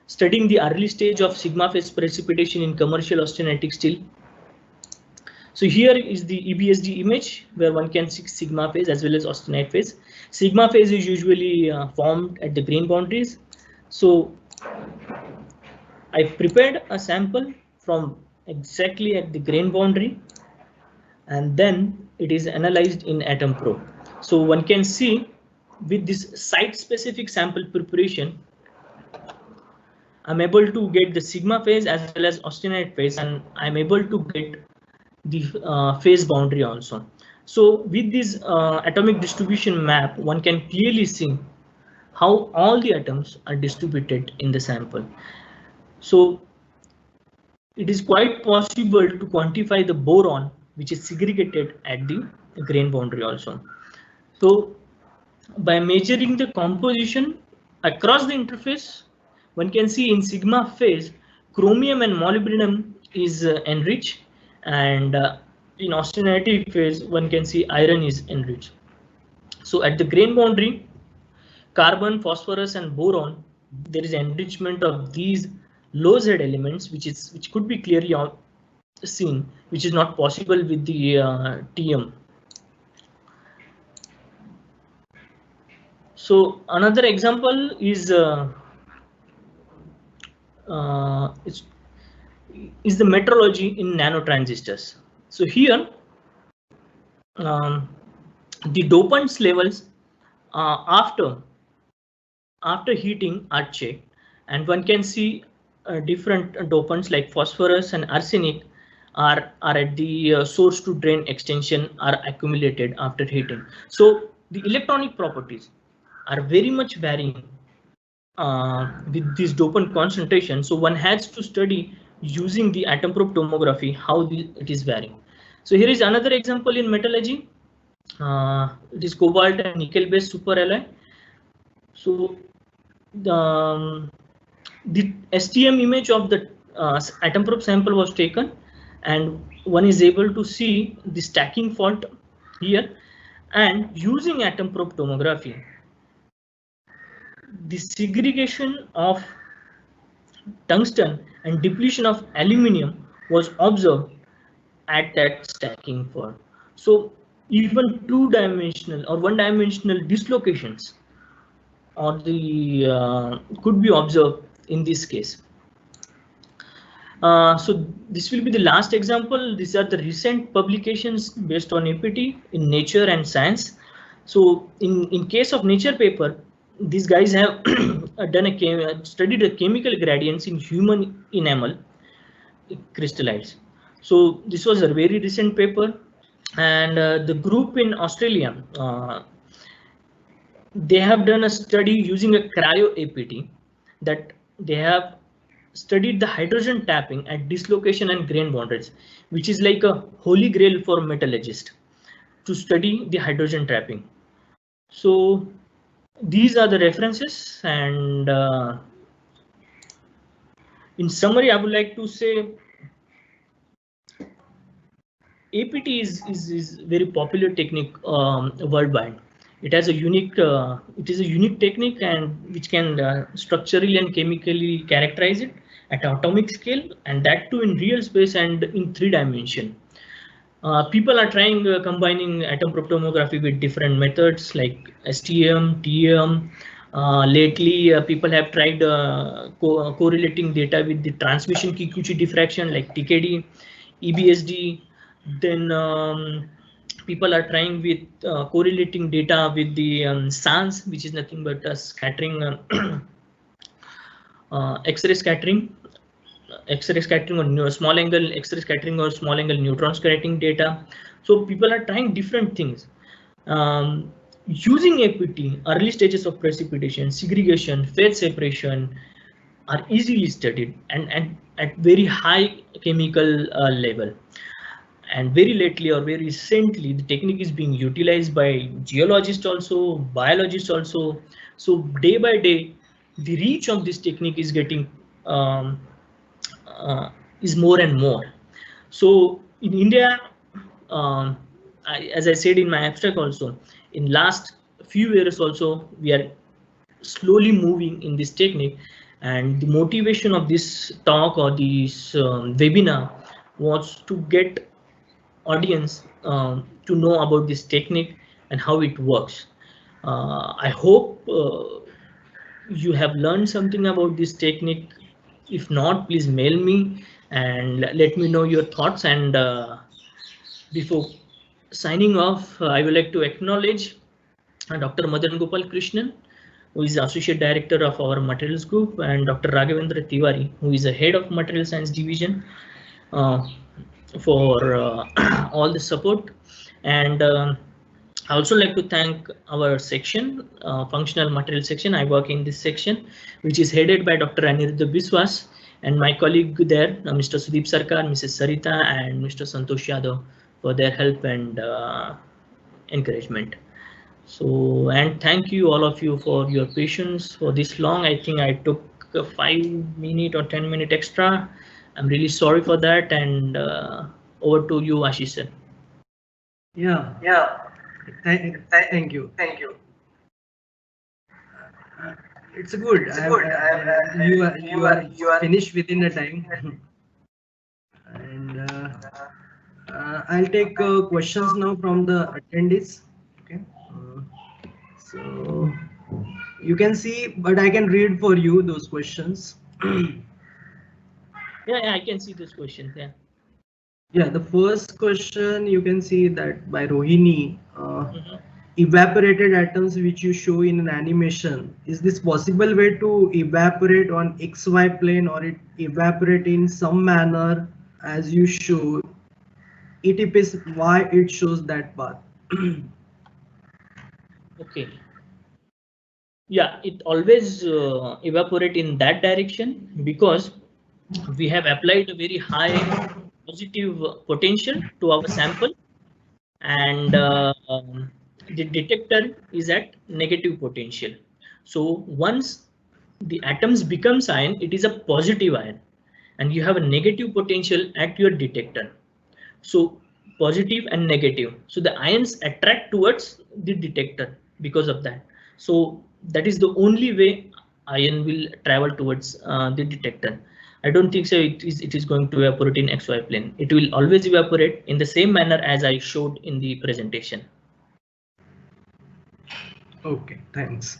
studying the early stage of sigma phase precipitation in commercial austenitic steel. So here is the EBSD image where one can see sigma phase as well as austenite phase. Sigma phase is usually formed at the grain boundaries. So I prepared a sample from exactly at the grain boundary, and then it is analyzed in atom probe. So one can see with this site specific sample preparation, I'm able to get the sigma phase as well as austenite phase, and I'm able to get the phase boundary also. So with this atomic distribution map, one can clearly see how all the atoms are distributed in the sample. So it is quite possible to quantify the boron which is segregated at the grain boundary also. So by measuring the composition across the interface, one can see in sigma phase chromium and molybdenum is enriched, and in austenitic phase one can see iron is enriched. So at the grain boundary, Carbon, phosphorus, and boron, there is enrichment of these low Z elements, which could be clearly seen, which is not possible with the TM. So another example is the metrology in nanotransistors. So here the dopants levels after heating are checked, and one can see different dopants like phosphorus and arsenic are at the source to drain extension are accumulated after heating. So the electronic properties are very much varying with this dopant concentration. So one has to study using the atom probe tomography how it is varying. So here is another example in metallurgy. It is cobalt and nickel based superalloy. So the STM image of the atom probe sample was taken, and one is able to see the stacking fault here, and using atom probe tomography, the segregation of tungsten and depletion of aluminium was observed at that stacking fault. So even two-dimensional or one-dimensional dislocations or the could be observed in this case. So this will be the last example. These are the recent publications based on APT in Nature and Science. So in case of Nature paper, these guys have done studied the chemical gradients in human enamel crystallites. So this was a very recent paper, and the group in Australia, they have done a study using a cryo APT, that they have studied the hydrogen tapping at dislocation and grain boundaries, which is like a holy grail for metallurgists to study the hydrogen trapping. So these are the references, and in summary, I would like to say APT is very popular technique worldwide. It has a unique technique, and which can structurally and chemically characterize it at atomic scale, and that too in real space and in 3 dimension. People are trying combining atom probe tomography with different methods like STM, TM. Lately, people have tried correlating data with the transmission Kikuchi diffraction like TKD, EBSD. Then people are trying with correlating data with the SANS, which is nothing but a scattering, X-ray scattering. X-ray scattering or small angle X-ray scattering or small angle neutron scattering data. So people are trying different things. Using APT, early stages of precipitation, segregation, phase separation are easily studied and at very high chemical level. And very lately or very recently, the technique is being utilized by geologists also, biologists also. So day by day, the reach of this technique is getting is more and more. So in India, as I said in my abstract also, in last few years also, we are slowly moving in this technique, and the motivation of this talk or this webinar was to get audience to know about this technique and how it works. I hope you have learned something about this technique. If not, please mail me and let me know your thoughts. And before signing off, I would like to acknowledge Dr. Madan Gopal Krishnan, who is Associate Director of our Materials Group, and Dr. Raghavendra Tiwari, who is the Head of Material Science Division, for all the support. And I also like to thank our section, functional material section. I work in this section, which is headed by Dr. Aniruddha Biswas, and my colleague there, Mr. Sudeep Sarkar, Mrs. Sarita, and Mr. Santosh Yadav, for their help and encouragement. So, and thank you all of you for your patience for this long. I think I took a 5 minute or 10 minute extra. I'm really sorry for that, and over to you, Ashish sir. Yeah. Thank you. It's good. You are finished within the time. And I'll take questions now from the attendees. Okay. So you can see, but I can read for you those questions. Yeah, I can see this question. Yeah. Yeah, the first question you can see that by Rohini. Mm-hmm. Evaporated atoms which you show in an animation, is this possible way to evaporate on XY plane, or it evaporate in some manner as you show? It is why it shows that path. Okay. Yeah, it always evaporate in that direction because we have applied a very high positive potential to our sample, and the detector is at negative potential. So once the atoms becomes ion, it is a positive ion, and you have a negative potential at your detector. So positive and negative. So the ions attract towards the detector because of that. So that is the only way ion will travel towards the detector. I don't think so it is going to evaporate in XY plane. It will always evaporate in the same manner as I showed in the presentation. Okay, thanks.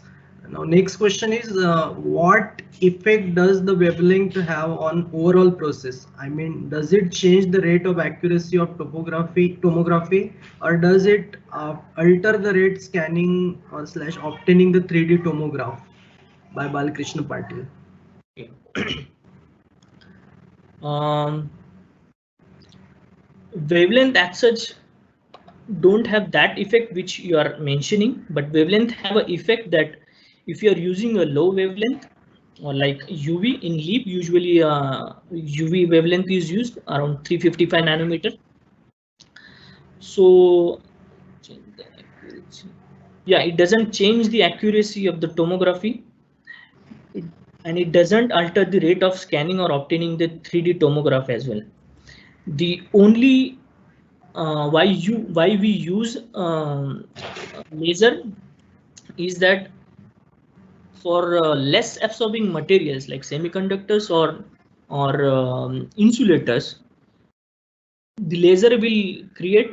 Now next question is, what effect does the wavelength have on overall process? I mean, does it change the rate of accuracy of tomography, or does it alter the rate scanning or slash obtaining the 3D tomograph? By Balakrishna Patil. Okay. Wavelength as such don't have that effect which you are mentioning, but wavelength have an effect that if you are using a low wavelength or like UV in LEAP, usually UV wavelength is used around 355 nanometer. So yeah, it doesn't change the accuracy of the tomography, and it doesn't alter the rate of scanning or obtaining the 3D tomograph as well. The only why we use laser is that for less absorbing materials like semiconductors or insulators, the laser will create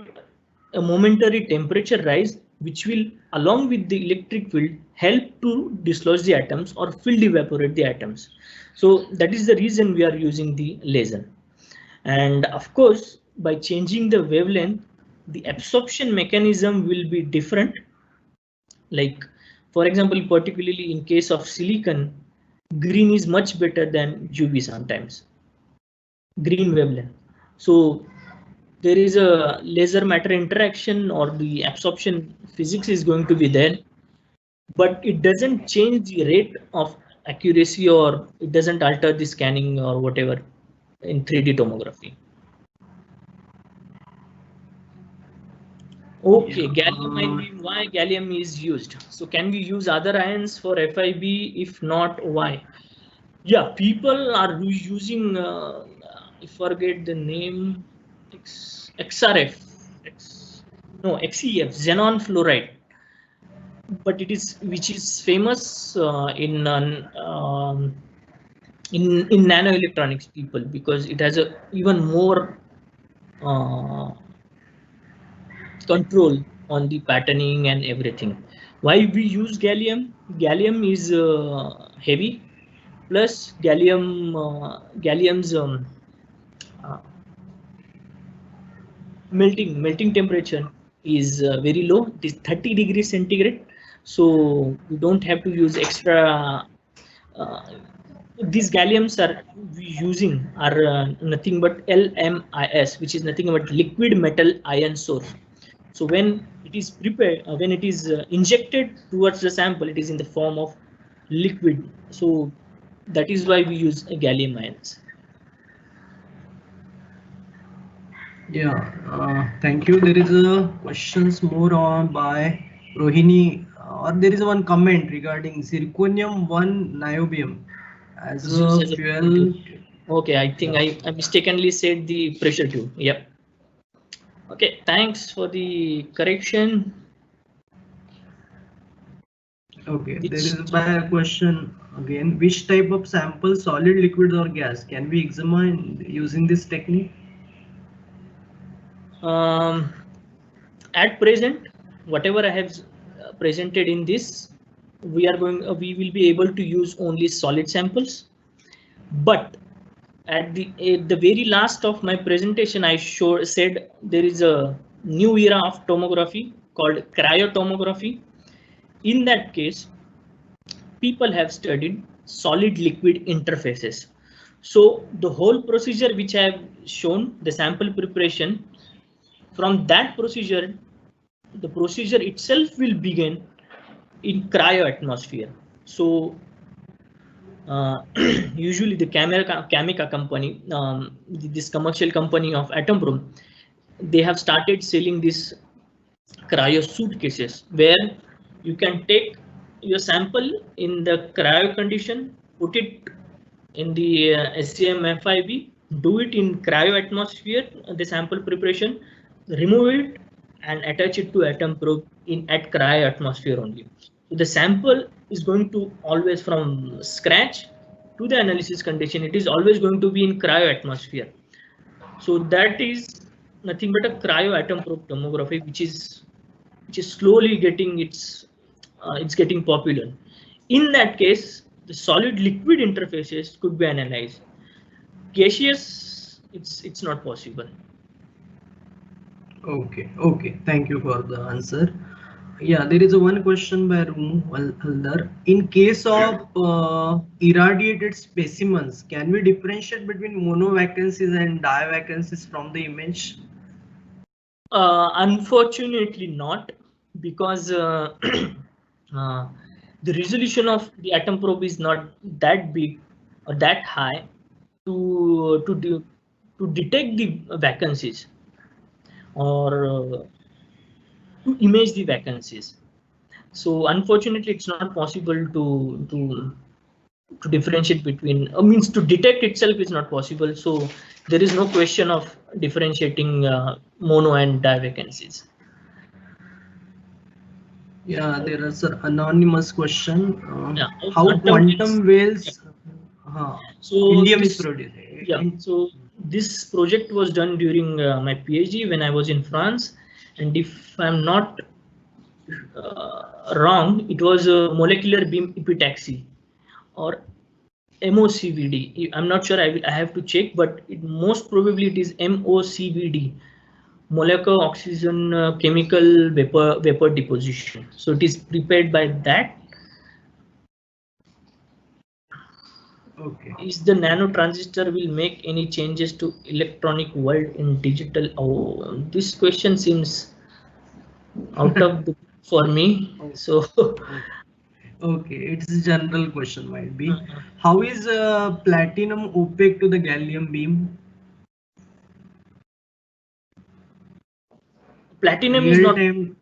a momentary temperature rise, which will, along with the electric field, help to dislodge the atoms or field evaporate the atoms. So that is the reason we are using the laser. And of course, by changing the wavelength, the absorption mechanism will be different. Like, for example, particularly in case of silicon, green is much better than UV sometimes. Green wavelength. So there is a laser matter interaction, or the absorption physics is going to be there, but it doesn't change the rate of accuracy, or it doesn't alter the scanning or whatever in 3D tomography. Okay, gallium ion beam, why gallium is used? So can we use other ions for FIB? If not, why? Yeah, people are using, I forget the name, XRF, no, XEF, xenon fluoride, but it is which is famous in nanoelectronics people, because it has a even more control on the patterning and everything. Why we use gallium? Gallium is heavy, plus gallium's uh, melting temperature is very low. It is 30 degrees centigrade, so we don't have to use extra. Uh, these galliums are we using are nothing but LMIS, which is nothing but liquid metal ion source. So when it is prepared, when it is injected towards the sample, it is in the form of liquid. So that is why we use gallium ions. Yeah, thank you. There is a questions more on by Rohini, or there is one comment regarding zirconium 1 niobium as a fuel. Okay, I think I mistakenly said the pressure tube. Yep. Okay, thanks for the correction. Okay, there Which is a question again. Which type of sample, solid, liquid, or gas, can we examine using this technique? um, at present, whatever I have presented in this, we will be able to use only solid samples. But at the very last of my presentation, I said there is a new era of tomography called cryotomography. In that case, people have studied solid liquid interfaces. So the whole procedure which I have shown, the sample preparation, from that procedure, the procedure itself will begin in cryo atmosphere. So usually the Cameca company, this commercial company of Atomprobe, they have started selling these cryo suitcases where you can take your sample in the cryo condition, put it in the SCM FIB, do it in cryo atmosphere, the sample preparation, remove it and attach it to Atomprobe in at cryo atmosphere only. So the sample is going to always from scratch to the analysis condition. It is always going to be in cryo atmosphere. So that is nothing but a cryo atom probe tomography, which is slowly getting it's getting popular. In that case, the solid liquid interfaces could be analyzed. Gaseous, it's not possible. Okay, okay. Thank you for the answer. Yeah, there is a one question by Rumu Haldar. In case of irradiated specimens, can we differentiate between mono vacancies and die vacancies from the image? Unfortunately not, because the resolution of the atom probe is not that big or that high to detect the vacancies or to image the vacancies. So unfortunately, it's not possible to differentiate between. Means to detect itself is not possible. So there is no question of differentiating mono and di vacancies. Yeah, there is an anonymous question. Yeah, How quantum whales so indium is this produced? yeah so this project was done during my PhD when I was in France, and if I'm not wrong, it was a molecular beam epitaxy or MOCVD. I'm not sure. I have to check, but most probably it is MOCVD, molecular oxygen chemical vapor deposition. So it is prepared by that. Okay. Is the nano transistor will make any changes to electronic world in digital? Oh, this question seems out of the for me. So Okay, it's a general question might be. How is platinum opaque to the gallium beam? platinum is Real not time.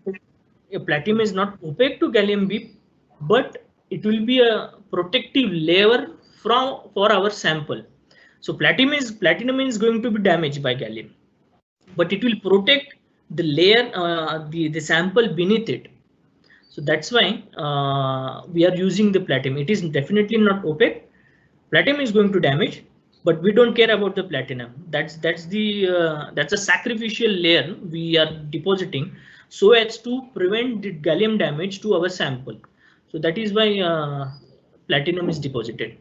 platinum is not opaque to gallium beam, but it will be a protective layer for our sample. So platinum is going to be damaged by gallium, but it will protect the layer, the sample beneath it. So that's why we are using the platinum. It is definitely not opaque. Platinum is going to damage, but we don't care about the platinum. That's a sacrificial layer we are depositing so as to prevent the gallium damage to our sample. So that is why platinum is deposited.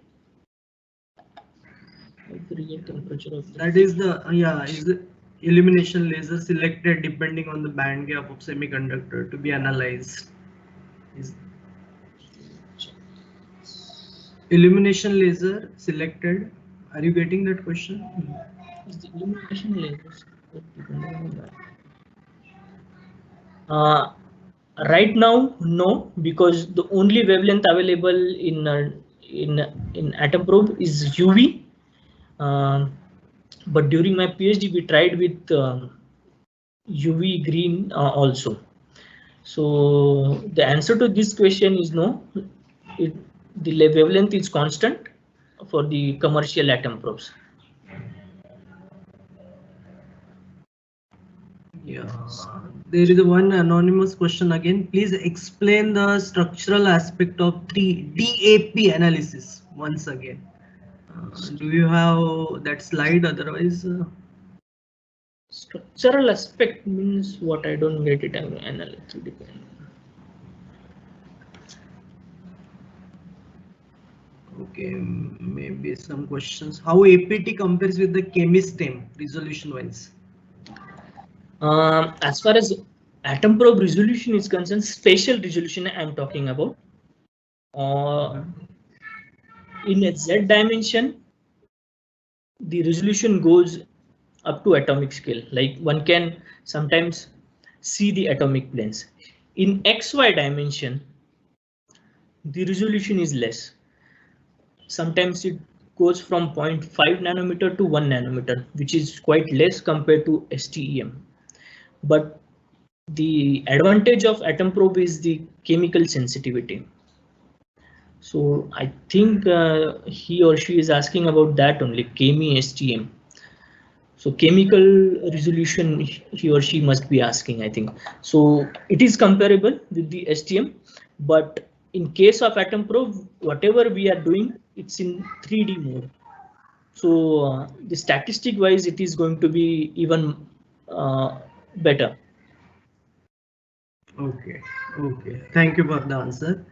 That is the is the illumination laser selected depending on the band gap of semiconductor to be analyzed. Is illumination laser selected? Are you getting that question? Is the illumination lasers right now, no, because the only wavelength available in atom probe is UV. But during my PhD, we tried with UV green also. So the answer to this question is no. The wavelength is constant for the commercial atom probes. Yeah, there is one anonymous question again. Please explain the structural aspect of 3DAP analysis once again. Do you have that slide? Otherwise, Structural aspect means what? I don't get it. I'm analytic. okay, maybe some questions. How APT compares with the ChemiStem resolution wise? As far as atom probe resolution is concerned, spatial resolution I'm talking about. In a Z dimension, the resolution goes up to atomic scale. Like one can sometimes see the atomic planes. In XY dimension, the resolution is less. Sometimes it goes from 0.5 nanometer to 1 nanometer, which is quite less compared to STEM. But the advantage of atom probe is the chemical sensitivity. So I think he or she is asking about that only, Chemi STM. So chemical resolution he or she must be asking, I think. So it is comparable with the STM, but in case of atom probe, whatever we are doing, it's in 3D mode. So the statistic wise, it is going to be even better. Okay, okay. Thank you for the answer.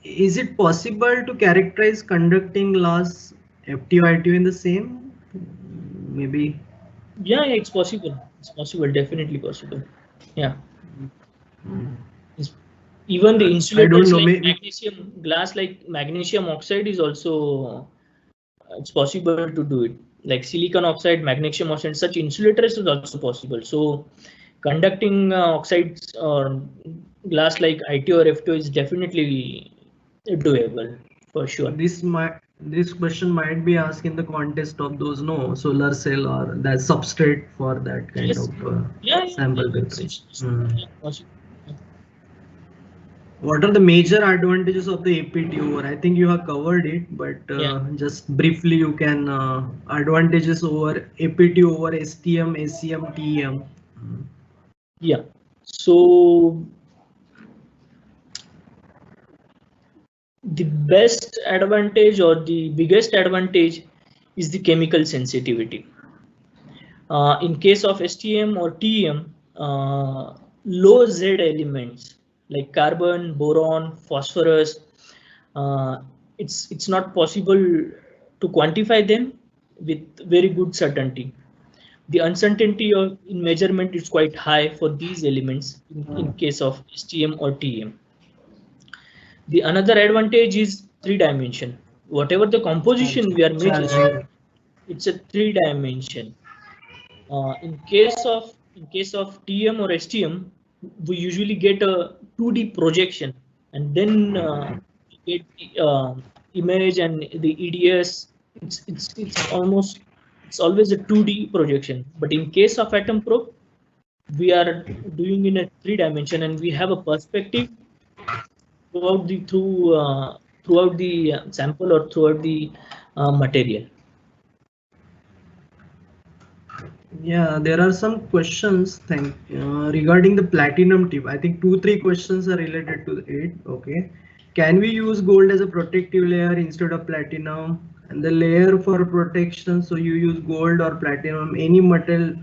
Is it possible to characterize conducting glass FTO ITO in the same? Maybe. Yeah, it's possible. It's possible, definitely possible. Yeah. Even the I don't insulators know. like magnesium glass, like magnesium oxide is also, it's possible to do it. Like silicon oxide, magnesium oxide, such insulators is also possible. So conducting oxides or glass like ITO or F2 is definitely doable for sure. This question might be asked in the context of those solar cell or that substrate for that kind Yes. of sample preparation. Yeah, possible. What are the major advantages of the APT over? I think you have covered it, but Yeah. just briefly you can advantages over APT over STM, ACM, TEM. Yeah. So the best advantage or the biggest advantage is the chemical sensitivity. In case of STM or TEM, low Z elements like carbon, boron, phosphorus, uh, it's not possible to quantify them with very good certainty. The uncertainty in measurement is quite high for these elements in case of STM or TEM. The another advantage is 3 dimension. Whatever the composition we are measuring, it's a 3 dimension. In case of TM or STM, we usually get a 2D projection, and then we get the image and the EDS. It's always a 2D projection. But in case of atom probe, we are doing in a 3 dimension, and we have a perspective throughout the sample or throughout the material. Yeah, there are some questions regarding the platinum tip. I think 2-3 questions are related to it. Okay, can we use gold as a protective layer instead of platinum? And the layer for protection, so you use gold or platinum, any metal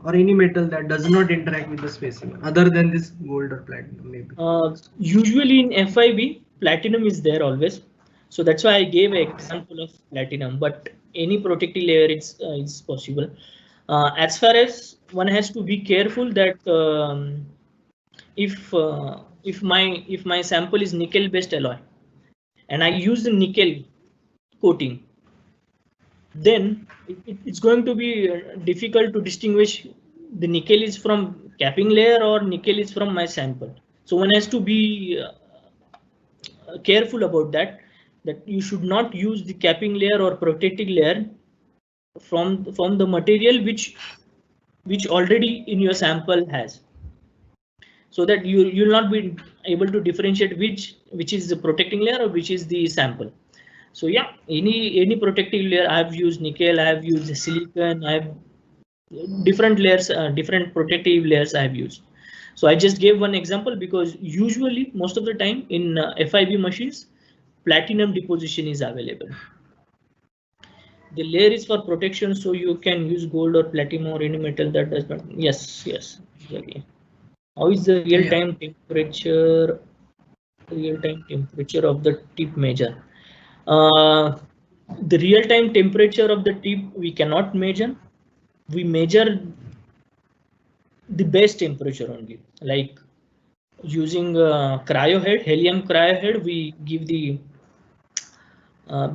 or any metal that does not interact with the specimen other than this gold or platinum maybe. Usually in FIB, platinum is there always. So that's why I gave an example of platinum, but any protective layer is possible. As far as one has to be careful that if my sample is nickel based alloy and I use the nickel coating, then it's going to be difficult to distinguish the nickel is from capping layer or nickel is from my sample. So one has to be careful about that you should not use the capping layer or protecting layer from the material which already in your sample has, so that you'll not be able to differentiate which is the protecting layer or which is the sample. So yeah, any protective layer, I've used nickel, I've used silicon, I've different layers, different protective layers I have used. So I just gave one example because usually most of the time in FIB machines, platinum deposition is available. The layer is for protection, so you can use gold or platinum or any metal that does not. Yes, yes, exactly. How is the real-time temperature? Real-time temperature of the tip measure. The real-time temperature of the tip we cannot measure. We measure the base temperature only, like using cryo head, helium cryo head. We give the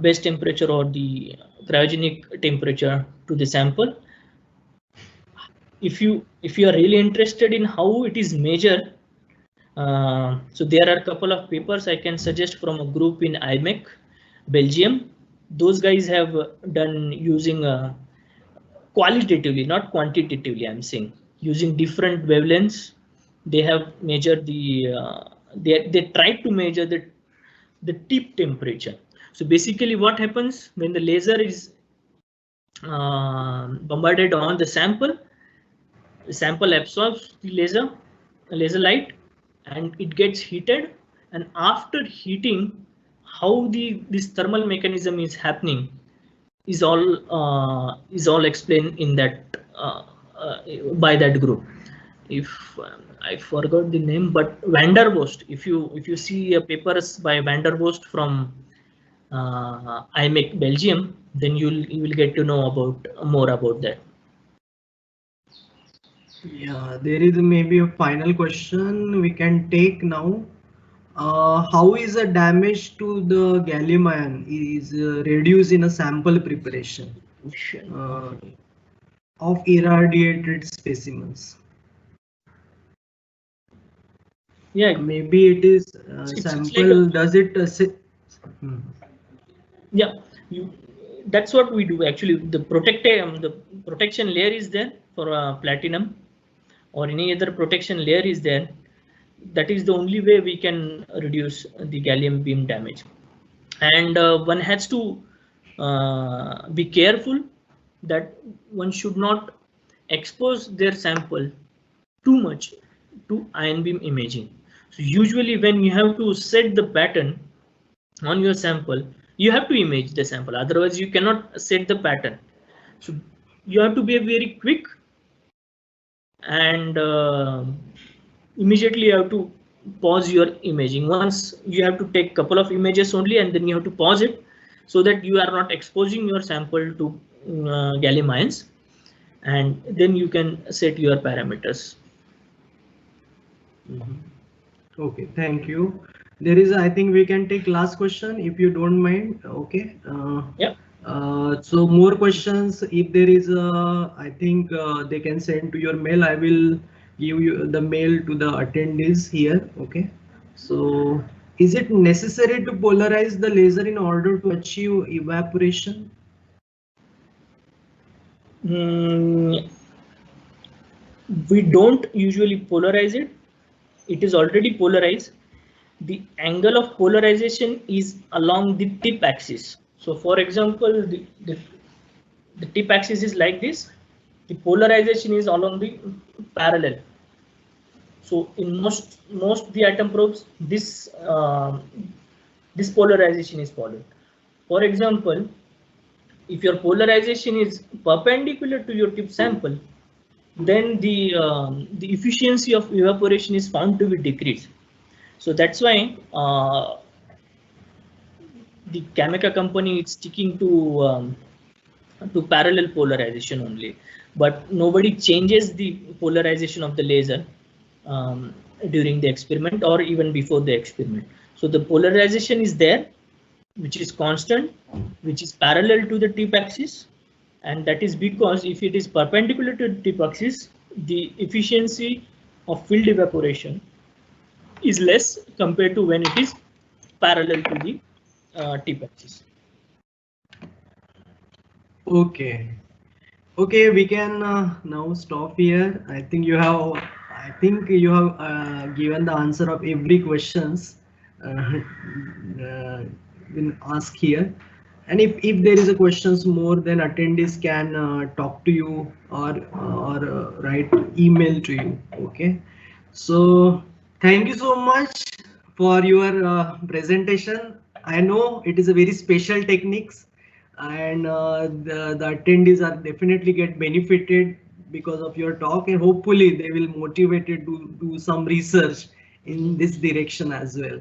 base temperature or the cryogenic temperature to the sample. If you are really interested in how it is measured, so there are a couple of papers I can suggest from a group in IMEC, Belgium. Those guys have done using qualitatively, not quantitatively. I'm saying using different wavelengths. They have measured the. They tried to measure the tip temperature. So basically, what happens when the laser is bombarded on the sample absorbs the laser light, and it gets heated, and after heating, how this thermal mechanism is happening is all explained in that by that group. If I forgot the name, but Van der Vost, if you see papers by Van der Vost from IMEC Belgium, then you will get to know about more about that. Yeah, there is maybe a final question we can take now. How is a damage to the gallium ion is reduced in a sample preparation of irradiated specimens? Yeah, maybe it is sample. Like does it? Yeah, that's what we do actually. The protection layer is there for platinum, or any other protection layer is there. That is the only way we can reduce the gallium beam damage. And one has to be careful that one should not expose their sample too much to ion beam imaging. So usually when you have to set the pattern on your sample, you have to image the sample, otherwise you cannot set the pattern. So you have to be very quick, and immediately you have to pause your imaging. Once you have to take couple of images only, and then you have to pause it so that you are not exposing your sample to gallium ions, and then you can set your parameters. Okay, thank you. There is, I think we can take last question if you don't mind. Okay. Yeah. So more questions, if there is I think they can send to your mail. I will give you the mail to the attendees here. Okay. So is it necessary to polarize the laser in order to achieve evaporation? We don't usually polarize it. It is already polarized. The angle of polarization is along the tip axis. So for example, the tip axis is like this. The polarization is along the parallel. So in most the atom probes, this polarization is followed. For example, if your polarization is perpendicular to your tip sample, then the efficiency of evaporation is found to be decreased. So that's why the Cameca company is sticking to parallel polarization only, but nobody changes the polarization of the laser during the experiment or even before the experiment. So the polarization is there, which is constant, which is parallel to the tip axis, and that is because if it is perpendicular to the tip axis, the efficiency of field evaporation is less compared to when it is parallel to the tip axis. Okay. Okay, we can now stop here. I think you have given the answer of every questions been asked here, And if there is a questions more, then attendees can talk to you or write email to you. Okay. So thank you so much for your presentation. I know it is a very special techniques, and the attendees are definitely get benefited because of your talk, and hopefully they will motivated to do some research in this direction as well.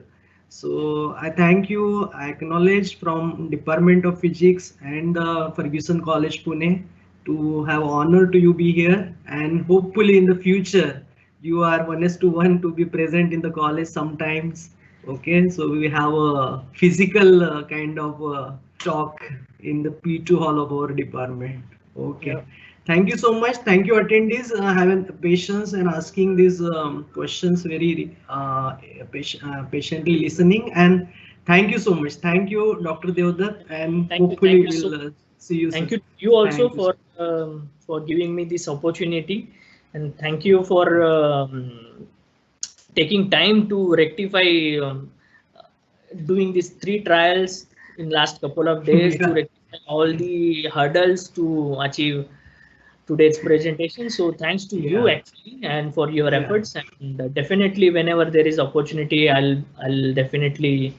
So I thank you. I acknowledge from Department of Physics and Ferguson College Pune to have honor to you be here, and hopefully in the future you are 1:1 to be present in the college sometimes. Okay, so we have a physical kind of talk in the P2 hall of our department. Okay. Yeah. Thank you so much. Thank you, attendees, having patience and asking these questions very patiently listening. And thank you so much. Thank you, Dr. Deodat, and hopefully Thank you so. we'll see you Thank soon. you also Thank you. for giving me this opportunity, and thank you for taking time to rectify doing these 3 trials in last couple of days to Yeah. rectify all the hurdles to achieve today's presentation. So thanks to you Yeah. actually and for your Yeah. efforts, and definitely whenever there is opportunity, I'll definitely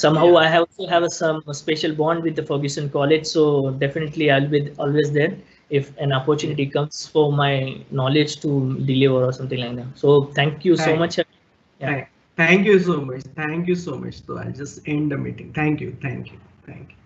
somehow Yeah. I have also have some special bond with the Ferguson College, so definitely I'll be always there if an Yeah. opportunity comes for my knowledge to deliver or something like that. So thank you so Thank, much. Yeah. thank you so much. Thank you so much. So I'll just end the meeting. Thank you. Thank you. Thank you.